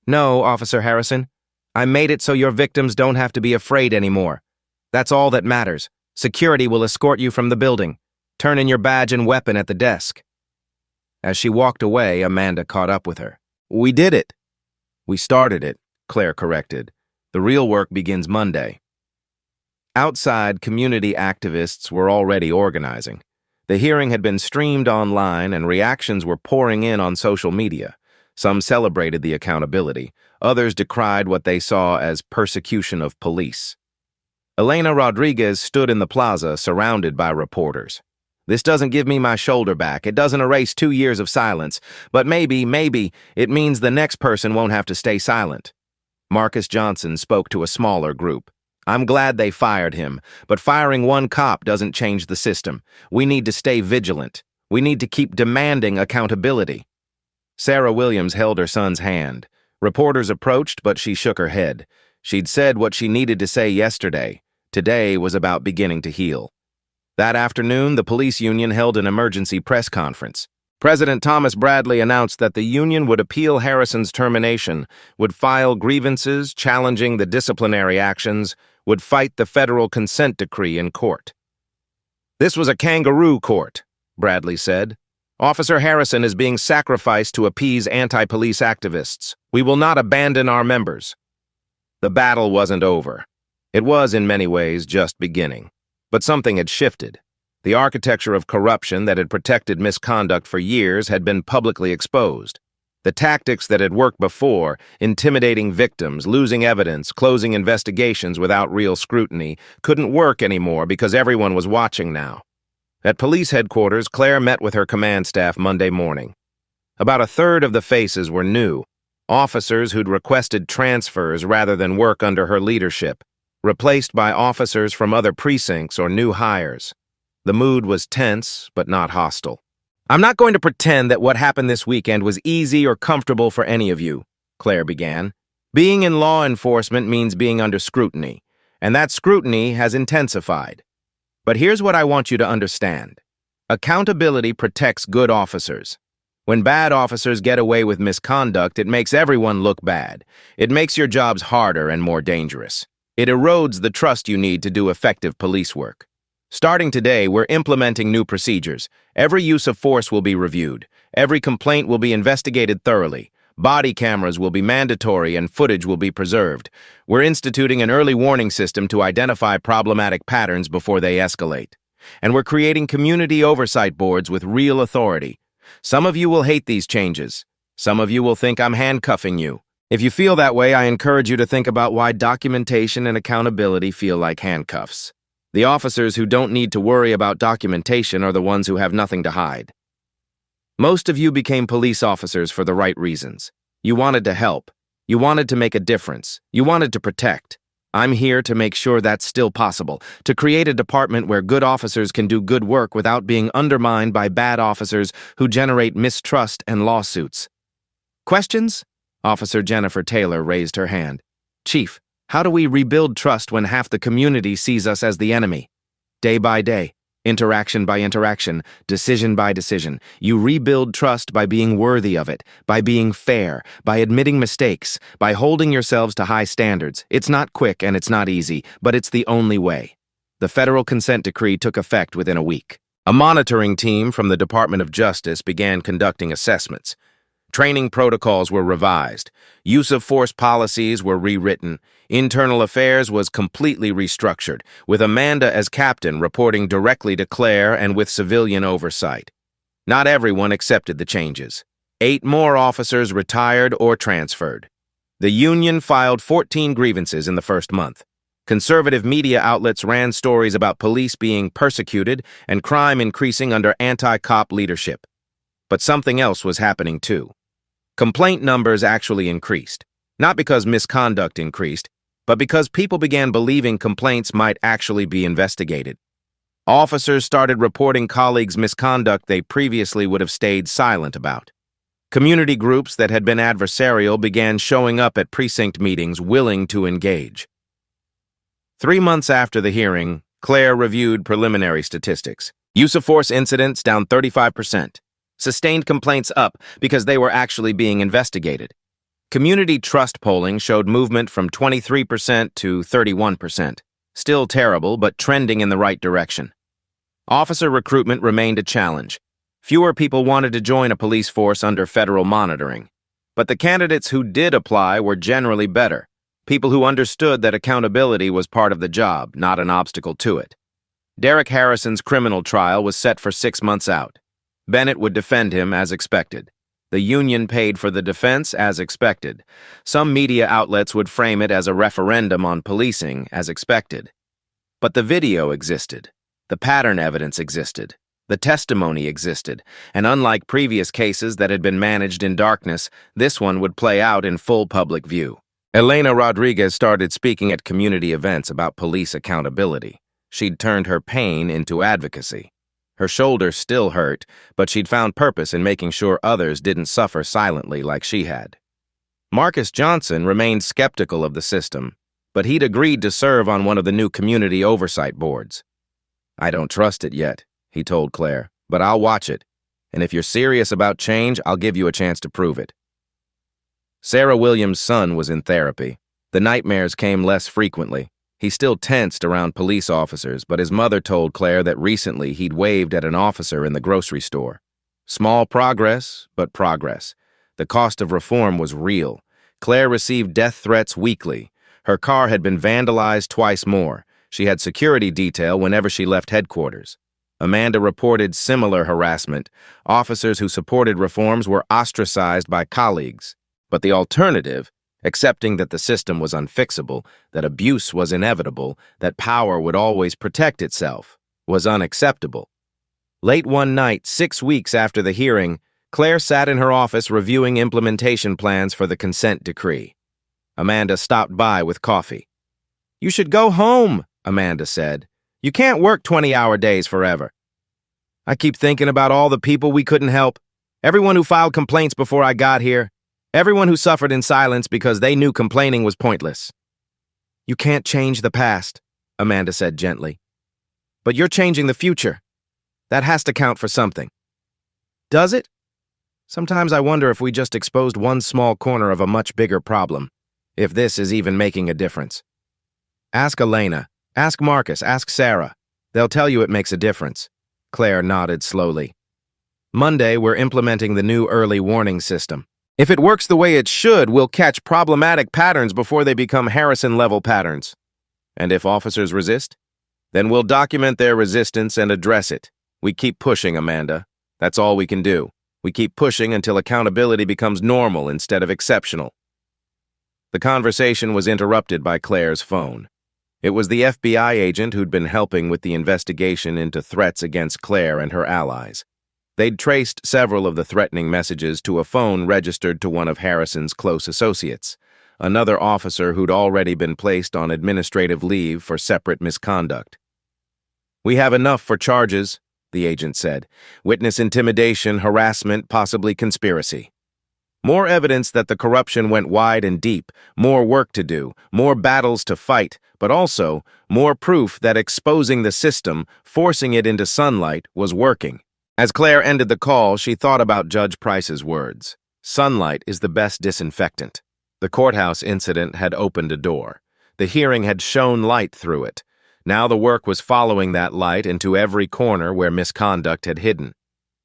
"No, Officer Harrison. I made it so your victims don't have to be afraid anymore. That's all that matters. Security will escort you from the building. Turn in your badge and weapon at the desk." As she walked away, Amanda caught up with her. "We did it." "We started it," Claire corrected. "The real work begins Monday." Outside, community activists were already organizing. The hearing had been streamed online and reactions were pouring in on social media. Some celebrated the accountability. Others decried what they saw as persecution of police. Elena Rodriguez stood in the plaza surrounded by reporters. "This doesn't give me my shoulder back. It doesn't erase 2 years of silence. But maybe, it means the next person won't have to stay silent." Marcus Johnson spoke to a smaller group. "I'm glad they fired him, but firing one cop doesn't change the system. We need to stay vigilant. We need to keep demanding accountability." Sarah Williams held her son's hand. Reporters approached, but she shook her head. She'd said what she needed to say yesterday. Today was about beginning to heal. That afternoon, the police union held an emergency press conference. President Thomas Bradley announced that the union would appeal Harrison's termination, would file grievances challenging the disciplinary actions, would fight the federal consent decree in court. "This was a kangaroo court," Bradley said. "Officer Harrison is being sacrificed to appease anti-police activists. We will not abandon our members." The battle wasn't over. It was, in many ways, just beginning. But something had shifted. The architecture of corruption that had protected misconduct for years had been publicly exposed. The tactics that had worked before, intimidating victims, losing evidence, closing investigations without real scrutiny, couldn't work anymore because everyone was watching now. At police headquarters, Claire met with her command staff Monday morning. About a third of the faces were new, officers who'd requested transfers rather than work under her leadership, replaced by officers from other precincts or new hires. The mood was tense, but not hostile. "I'm not going to pretend that what happened this weekend was easy or comfortable for any of you," Claire began. "Being in law enforcement means being under scrutiny, and that scrutiny has intensified. But here's what I want you to understand. Accountability protects good officers. When bad officers get away with misconduct, it makes everyone look bad. It makes your jobs harder and more dangerous. It erodes the trust you need to do effective police work. Starting today, we're implementing new procedures. Every use of force will be reviewed. Every complaint will be investigated thoroughly. Body cameras will be mandatory and footage will be preserved. We're instituting an early warning system to identify problematic patterns before they escalate. And we're creating community oversight boards with real authority. Some of you will hate these changes. Some of you will think I'm handcuffing you. If you feel that way, I encourage you to think about why documentation and accountability feel like handcuffs. The officers who don't need to worry about documentation are the ones who have nothing to hide. Most of you became police officers for the right reasons. You wanted to help. You wanted to make a difference. You wanted to protect. I'm here to make sure that's still possible, to create a department where good officers can do good work without being undermined by bad officers who generate mistrust and lawsuits. Questions? Officer Jennifer Taylor raised her hand. "Chief, how do we rebuild trust when half the community sees us as the enemy?" "Day by day. Interaction by interaction, decision by decision. You rebuild trust by being worthy of it, by being fair, by admitting mistakes, by holding yourselves to high standards. It's not quick and it's not easy, but it's the only way." The federal consent decree took effect within a week. A monitoring team from the Department of Justice began conducting assessments. Training protocols were revised. Use of force policies were rewritten. Internal affairs was completely restructured, with Amanda as captain reporting directly to Claire and with civilian oversight. Not everyone accepted the changes. 8 more officers retired or transferred. The union filed 14 grievances in the first month. Conservative media outlets ran stories about police being persecuted and crime increasing under anti-cop leadership. But something else was happening too. Complaint numbers actually increased. Not because misconduct increased, but because people began believing complaints might actually be investigated. Officers started reporting colleagues' misconduct they previously would have stayed silent about. Community groups that had been adversarial began showing up at precinct meetings willing to engage. 3 months after the hearing, Claire reviewed preliminary statistics. Use of force incidents down 35%. Sustained complaints up because they were actually being investigated. Community trust polling showed movement from 23% to 31%. Still terrible, but trending in the right direction. Officer recruitment remained a challenge. Fewer people wanted to join a police force under federal monitoring. But the candidates who did apply were generally better. People who understood that accountability was part of the job, not an obstacle to it. Derek Harrison's criminal trial was set for 6 months out. Bennett would defend him as expected. The union paid for the defense as expected. Some media outlets would frame it as a referendum on policing as expected. But the video existed. The pattern evidence existed. The testimony existed. And unlike previous cases that had been managed in darkness, this one would play out in full public view. Elena Rodriguez started speaking at community events about police accountability. She'd turned her pain into advocacy. Her shoulder still hurt, but she'd found purpose in making sure others didn't suffer silently like she had. Marcus Johnson remained skeptical of the system, but he'd agreed to serve on one of the new community oversight boards. "I don't trust it yet," he told Claire, "but I'll watch it. And if you're serious about change, I'll give you a chance to prove it." Sarah Williams' son was in therapy. The nightmares came less frequently. He still tensed around police officers, but his mother told Claire that recently he'd waved at an officer in the grocery store. Small progress, but progress. The cost of reform was real. Claire received death threats weekly. Her car had been vandalized twice more. She had security detail whenever she left headquarters. Amanda reported similar harassment. Officers who supported reforms were ostracized by colleagues. But the alternative, accepting that the system was unfixable, that abuse was inevitable, that power would always protect itself, was unacceptable. Late one night, 6 weeks after the hearing, Claire sat in her office reviewing implementation plans for the consent decree. Amanda stopped by with coffee. "You should go home," Amanda said. "You can't work 20-hour days forever." "I keep thinking about all the people we couldn't help. Everyone who filed complaints before I got here. Everyone who suffered in silence because they knew complaining was pointless." "You can't change the past," Amanda said gently. "But you're changing the future. That has to count for something." "Does it? Sometimes I wonder if we just exposed one small corner of a much bigger problem. If this is even making a difference." "Ask Elena. Ask Marcus. Ask Sarah. They'll tell you it makes a difference." Claire nodded slowly. "Monday, we're implementing the new early warning system. If it works the way it should, we'll catch problematic patterns before they become Harrison-level patterns. And if officers resist, then we'll document their resistance and address it. We keep pushing, Amanda. That's all we can do. We keep pushing until accountability becomes normal instead of exceptional." The conversation was interrupted by Claire's phone. It was the FBI agent who'd been helping with the investigation into threats against Claire and her allies. They'd traced several of the threatening messages to a phone registered to one of Harrison's close associates, another officer who'd already been placed on administrative leave for separate misconduct. "We have enough for charges," the agent said. "Witness intimidation, harassment, possibly conspiracy. More evidence that the corruption went wide and deep, more work to do, more battles to fight, but also more proof that exposing the system, forcing it into sunlight, was working." As Claire ended the call, she thought about Judge Price's words. Sunlight is the best disinfectant. The courthouse incident had opened a door. The hearing had shone light through it. Now the work was following that light into every corner where misconduct had hidden.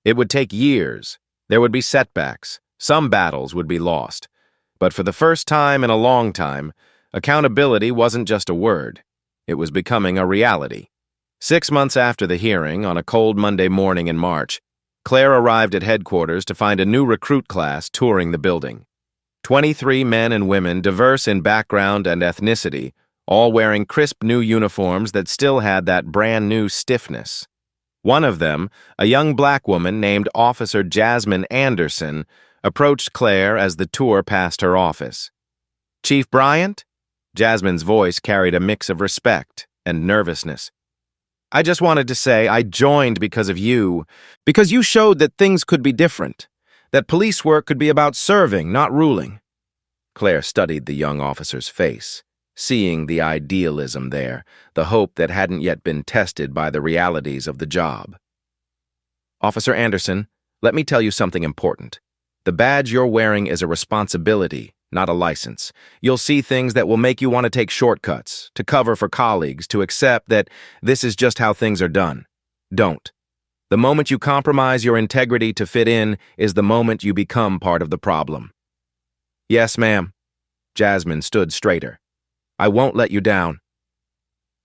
It would take years. There would be setbacks. Some battles would be lost. But for the first time in a long time, accountability wasn't just a word. It was becoming a reality. 6 months after the hearing, on a cold Monday morning in March, Claire arrived at headquarters to find a new recruit class touring the building. 23 men and women, diverse in background and ethnicity, all wearing crisp new uniforms that still had that brand-new stiffness. One of them, a young black woman named Officer Jasmine Anderson, approached Claire as the tour passed her office. Chief Bryant? Jasmine's voice carried a mix of respect and nervousness. I just wanted to say I joined because of you, because you showed that things could be different, that police work could be about serving, not ruling. Claire studied the young officer's face, seeing the idealism there, the hope that hadn't yet been tested by the realities of the job. Officer Anderson, let me tell you something important. The badge you're wearing is a responsibility, not a license. You'll see things that will make you want to take shortcuts, to cover for colleagues, to accept that this is just how things are done. Don't. The moment you compromise your integrity to fit in is the moment you become part of the problem. Yes, ma'am. Jasmine stood straighter. I won't let you down.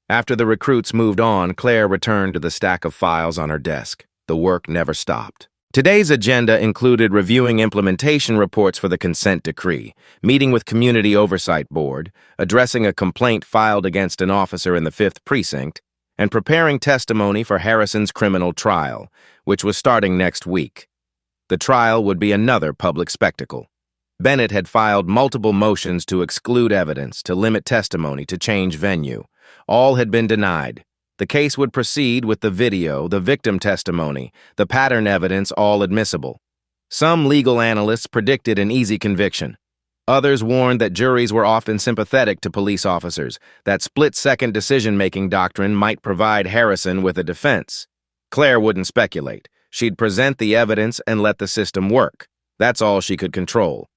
After the recruits moved on, Claire returned to the stack of files on her desk. The work never stopped. Today's agenda included reviewing implementation reports for the consent decree, meeting with Community Oversight Board, addressing a complaint filed against an officer in the 5th Precinct, and preparing testimony for Harrison's criminal trial, which was starting next week. The trial would be another public spectacle. Bennett had filed multiple motions to exclude evidence, to limit testimony, to change venue. All had been denied. The case would proceed with the video, the victim testimony, the pattern evidence all admissible. Some legal analysts predicted an easy conviction. Others warned that juries were often sympathetic to police officers, that split-second decision-making doctrine might provide Harrison with a defense. Claire wouldn't speculate. She'd present the evidence and let the system work. That's all she could control.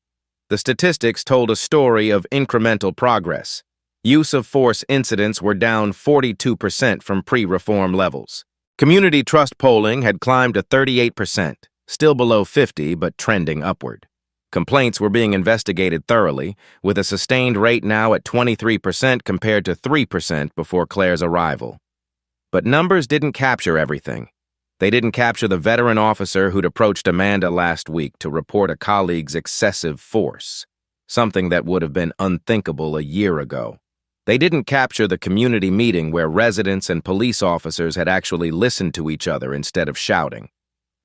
The statistics told a story of incremental progress. Use of force incidents were down 42% from pre-reform levels. Community trust polling had climbed to 38%, still below 50 but trending upward. Complaints were being investigated thoroughly, with a sustained rate now at 23% compared to 3% before Claire's arrival. But numbers didn't capture everything. They didn't capture the veteran officer who'd approached Amanda last week to report a colleague's excessive force, something that would have been unthinkable a year ago. They didn't capture the community meeting where residents and police officers had actually listened to each other instead of shouting.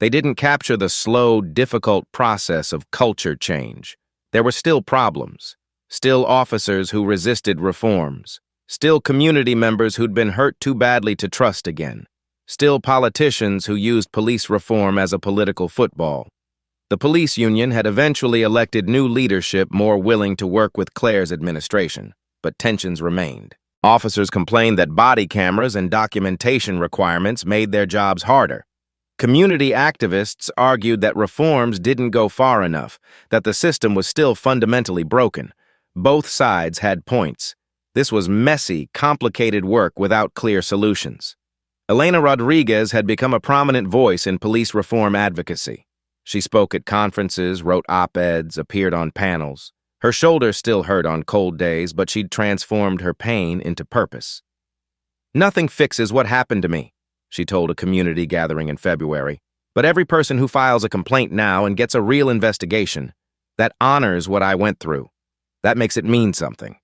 They didn't capture the slow, difficult process of culture change. There were still problems, still officers who resisted reforms, still community members who'd been hurt too badly to trust again, still politicians who used police reform as a political football. The police union had eventually elected new leadership more willing to work with Claire's administration. But tensions remained. Officers complained that body cameras and documentation requirements made their jobs harder. Community activists argued that reforms didn't go far enough, that the system was still fundamentally broken. Both sides had points. This was messy, complicated work without clear solutions. Elena Rodriguez had become a prominent voice in police reform advocacy. She spoke at conferences, wrote op-eds, appeared on panels. Her shoulder still hurt on cold days, but she'd transformed her pain into purpose. Nothing fixes what happened to me, she told a community gathering in February. But every person who files a complaint now and gets a real investigation, that honors what I went through. That makes it mean something.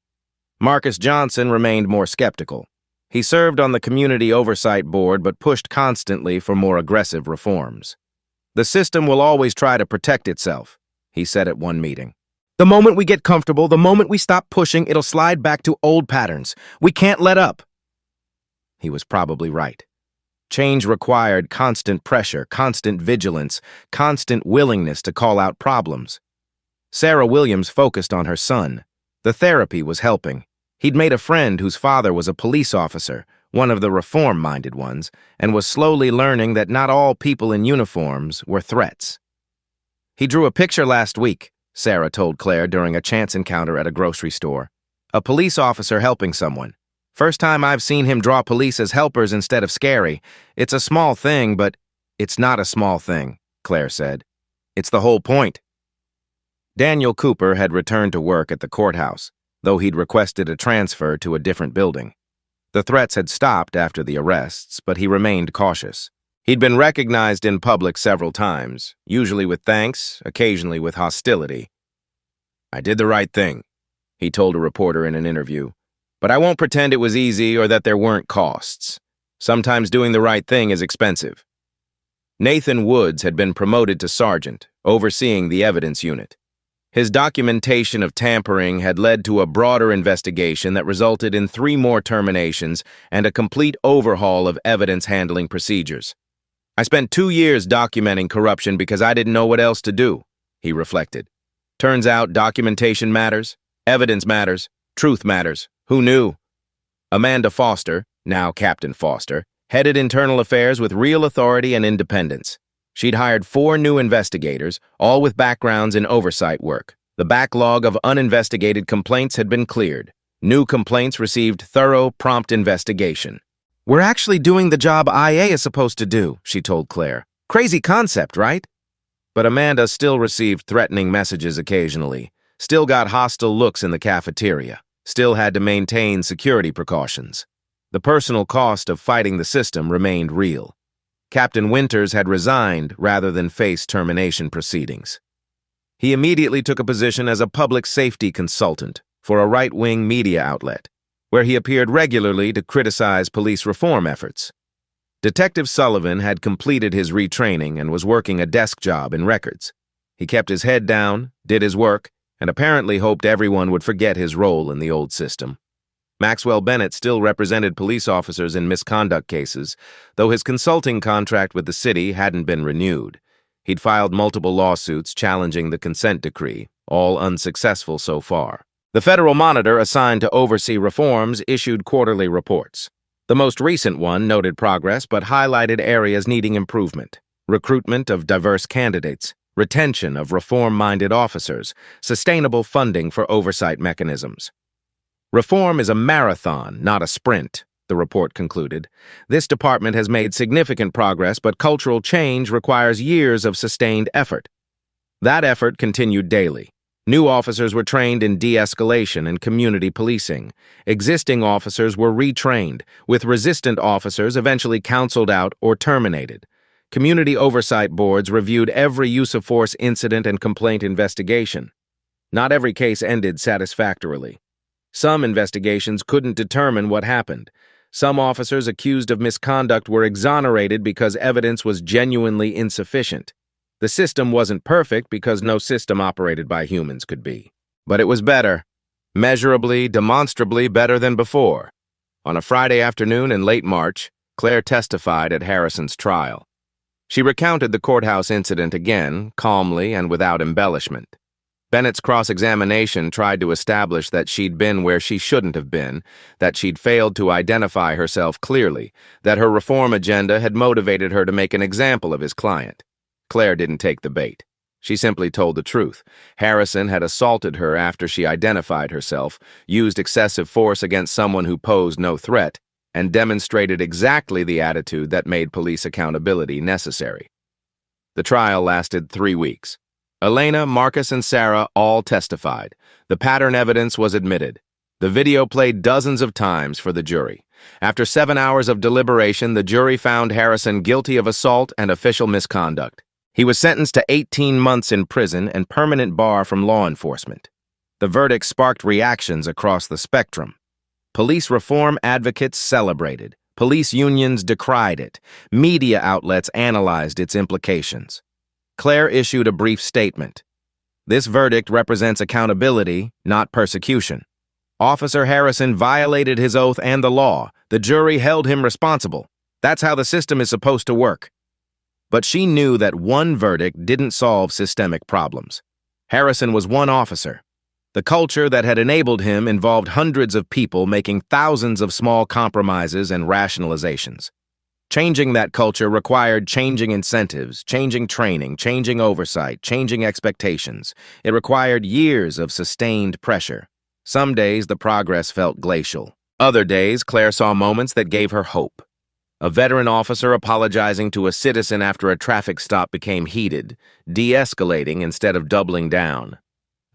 Marcus Johnson remained more skeptical. He served on the Community Oversight Board but pushed constantly for more aggressive reforms. The system will always try to protect itself, he said at one meeting. The moment we get comfortable, the moment we stop pushing, it'll slide back to old patterns. We can't let up. He was probably right. Change required constant pressure, constant vigilance, constant willingness to call out problems. Sarah Williams focused on her son. The therapy was helping. He'd made a friend whose father was a police officer, one of the reform-minded ones, and was slowly learning that not all people in uniforms were threats. He drew a picture last week, Sarah told Claire during a chance encounter at a grocery store. A police officer helping someone. First time I've seen him draw police as helpers instead of scary. It's a small thing, but it's not a small thing, Claire said. It's the whole point. Daniel Cooper had returned to work at the courthouse, though he'd requested a transfer to a different building. The threats had stopped after the arrests, but he remained cautious. He'd been recognized in public several times, usually with thanks, occasionally with hostility. I did the right thing, he told a reporter in an interview. But I won't pretend it was easy or that there weren't costs. Sometimes doing the right thing is expensive. Nathan Woods had been promoted to sergeant, overseeing the evidence unit. His documentation of tampering had led to a broader investigation that resulted in 3 more terminations and a complete overhaul of evidence handling procedures. "I spent 2 years documenting corruption because I didn't know what else to do," he reflected. "Turns out documentation matters, evidence matters, truth matters. Who knew?" Amanda Foster, now Captain Foster, headed internal affairs with real authority and independence. She'd hired 4 new investigators, all with backgrounds in oversight work. The backlog of uninvestigated complaints had been cleared. New complaints received thorough, prompt investigation. "We're actually doing the job IA is supposed to do," she told Claire. "Crazy concept, right?" But Amanda still received threatening messages occasionally, still got hostile looks in the cafeteria, still had to maintain security precautions. The personal cost of fighting the system remained real. Captain Winters had resigned rather than face termination proceedings. He immediately took a position as a public safety consultant for a right-wing media outlet, where he appeared regularly to criticize police reform efforts. Detective Sullivan had completed his retraining and was working a desk job in records. He kept his head down, did his work, and apparently hoped everyone would forget his role in the old system. Maxwell Bennett still represented police officers in misconduct cases, though his consulting contract with the city hadn't been renewed. He'd filed multiple lawsuits challenging the consent decree, all unsuccessful so far. The Federal Monitor assigned to oversee reforms issued quarterly reports. The most recent one noted progress but highlighted areas needing improvement: recruitment of diverse candidates, retention of reform-minded officers, sustainable funding for oversight mechanisms. "Reform is a marathon, not a sprint," the report concluded. "This department has made significant progress, but cultural change requires years of sustained effort." That effort continued daily. New officers were trained in de-escalation and community policing. Existing officers were retrained, with resistant officers eventually counseled out or terminated. Community oversight boards reviewed every use-of-force incident and complaint investigation. Not every case ended satisfactorily. Some investigations couldn't determine what happened. Some officers accused of misconduct were exonerated because evidence was genuinely insufficient. The system wasn't perfect because no system operated by humans could be. But it was better. Measurably, demonstrably better than before. On a Friday afternoon in late March, Claire testified at Harrison's trial. She recounted the courthouse incident again, calmly and without embellishment. Bennett's cross-examination tried to establish that she'd been where she shouldn't have been, that she'd failed to identify herself clearly, that her reform agenda had motivated her to make an example of his client. Claire didn't take the bait. She simply told the truth. Harrison had assaulted her after she identified herself, used excessive force against someone who posed no threat, and demonstrated exactly the attitude that made police accountability necessary. The trial lasted 3 weeks. Elena, Marcus, and Sarah all testified. The pattern evidence was admitted. The video played dozens of times for the jury. After 7 hours of deliberation, the jury found Harrison guilty of assault and official misconduct. He was sentenced to 18 months in prison and permanent bar from law enforcement. The verdict sparked reactions across the spectrum. Police reform advocates celebrated. Police unions decried it. Media outlets analyzed its implications. Claire issued a brief statement. "This verdict represents accountability, not persecution. Officer Harrison violated his oath and the law. The jury held him responsible. That's how the system is supposed to work." But she knew that one verdict didn't solve systemic problems. Harrison was one officer. The culture that had enabled him involved hundreds of people making thousands of small compromises and rationalizations. Changing that culture required changing incentives, changing training, changing oversight, changing expectations. It required years of sustained pressure. Some days the progress felt glacial. Other days, Claire saw moments that gave her hope. A veteran officer apologizing to a citizen after a traffic stop became heated, de-escalating instead of doubling down.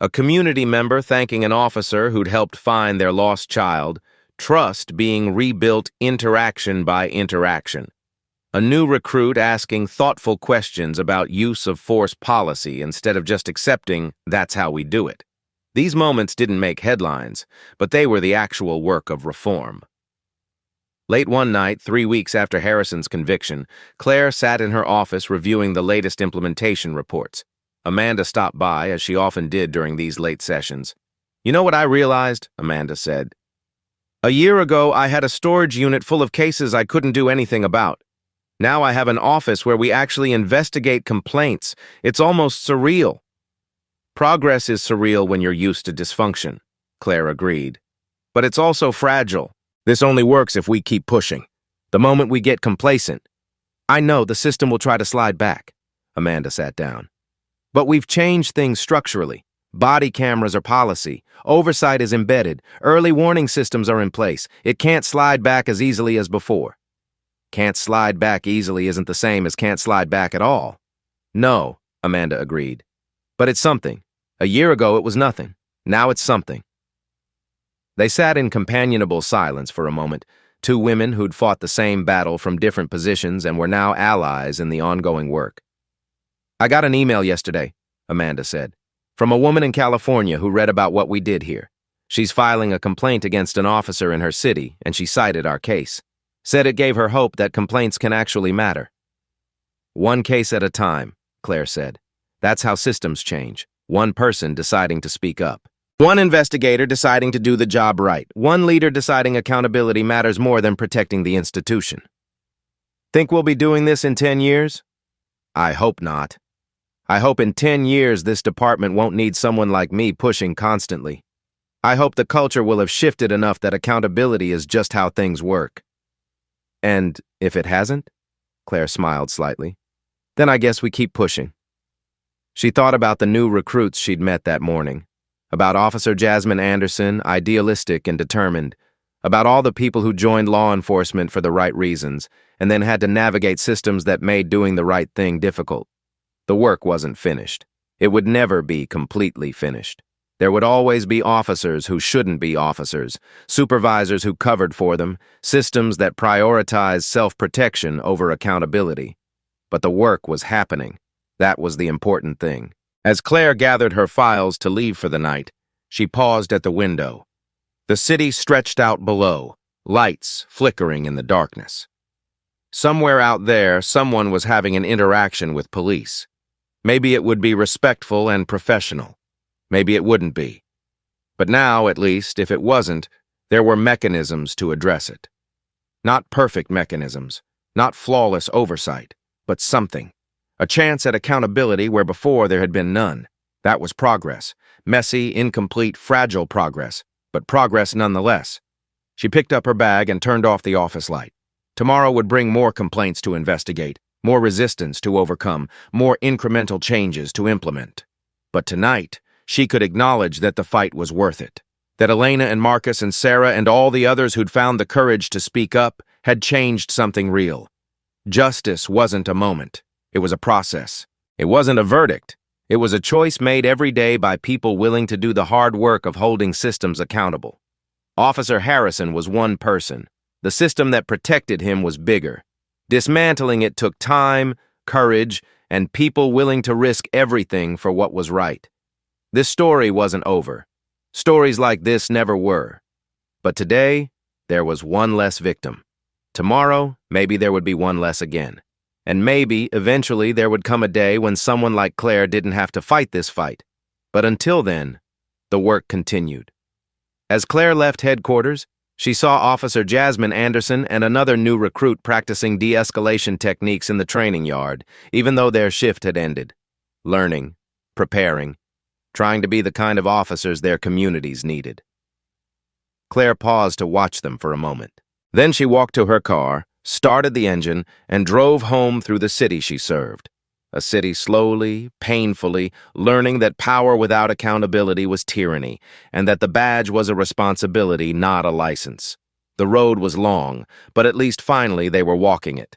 A community member thanking an officer who'd helped find their lost child, trust being rebuilt interaction by interaction. A new recruit asking thoughtful questions about use of force policy instead of just accepting that's how we do it. These moments didn't make headlines, but they were the actual work of reform. Late one night, 3 weeks after Harrison's conviction, Claire sat in her office reviewing the latest implementation reports. Amanda stopped by, as she often did during these late sessions. "You know what I realized?" Amanda said. "A year ago, I had a storage unit full of cases I couldn't do anything about. Now I have an office where we actually investigate complaints. It's almost surreal." "Progress is surreal when you're used to dysfunction," Claire agreed. "But it's also fragile. This only works if we keep pushing. The moment we get complacent—" "I know the system will try to slide back." Amanda sat down. "But we've changed things structurally. Body cameras are policy. Oversight is embedded. Early warning systems are in place. It can't slide back as easily as before." "Can't slide back easily isn't the same as can't slide back at all." "No," Amanda agreed. "But it's something. A year ago it was nothing. Now it's something." They sat in companionable silence for a moment, two women who'd fought the same battle from different positions and were now allies in the ongoing work. "I got an email yesterday," Amanda said, "from a woman in California who read about what we did here. She's filing a complaint against an officer in her city, and she cited our case. Said it gave her hope that complaints can actually matter." "One case at a time," Claire said. "That's how systems change. One person deciding to speak up. One investigator deciding to do the job right. One leader deciding accountability matters more than protecting the institution." "Think we'll be doing this in 10 years? "I hope not. I hope in 10 years this department won't need someone like me pushing constantly. I hope the culture will have shifted enough that accountability is just how things work." "And if it hasn't?" Claire smiled slightly. "Then I guess we keep pushing." She thought about the new recruits she'd met that morning, about Officer Jasmine Anderson, idealistic and determined, about all the people who joined law enforcement for the right reasons and then had to navigate systems that made doing the right thing difficult. The work wasn't finished. It would never be completely finished. There would always be officers who shouldn't be officers, supervisors who covered for them, systems that prioritize self-protection over accountability. But the work was happening. That was the important thing. As Claire gathered her files to leave for the night, she paused at the window. The city stretched out below, lights flickering in the darkness. Somewhere out there, someone was having an interaction with police. Maybe it would be respectful and professional. Maybe it wouldn't be. But now, at least, if it wasn't, there were mechanisms to address it. Not perfect mechanisms, not flawless oversight, but something. A chance at accountability where before there had been none. That was progress. Messy, incomplete, fragile progress, but progress nonetheless. She picked up her bag and turned off the office light. Tomorrow would bring more complaints to investigate, more resistance to overcome, more incremental changes to implement. But tonight, she could acknowledge that the fight was worth it. That Elena and Marcus and Sarah and all the others who'd found the courage to speak up had changed something real. Justice wasn't a moment. It was a process. It wasn't a verdict. It was a choice made every day by people willing to do the hard work of holding systems accountable. Officer Harrison was one person. The system that protected him was bigger. Dismantling it took time, courage, and people willing to risk everything for what was right. This story wasn't over. Stories like this never were. But today, there was one less victim. Tomorrow, maybe there would be one less again. And maybe, eventually, there would come a day when someone like Claire didn't have to fight this fight. But until then, the work continued. As Claire left headquarters, she saw Officer Jasmine Anderson and another new recruit practicing de-escalation techniques in the training yard, even though their shift had ended. Learning, preparing, trying to be the kind of officers their communities needed. Claire paused to watch them for a moment. Then she walked to her car, started the engine, and drove home through the city she served. A city slowly, painfully, learning that power without accountability was tyranny, and that the badge was a responsibility, not a license. The road was long, but at least finally they were walking it.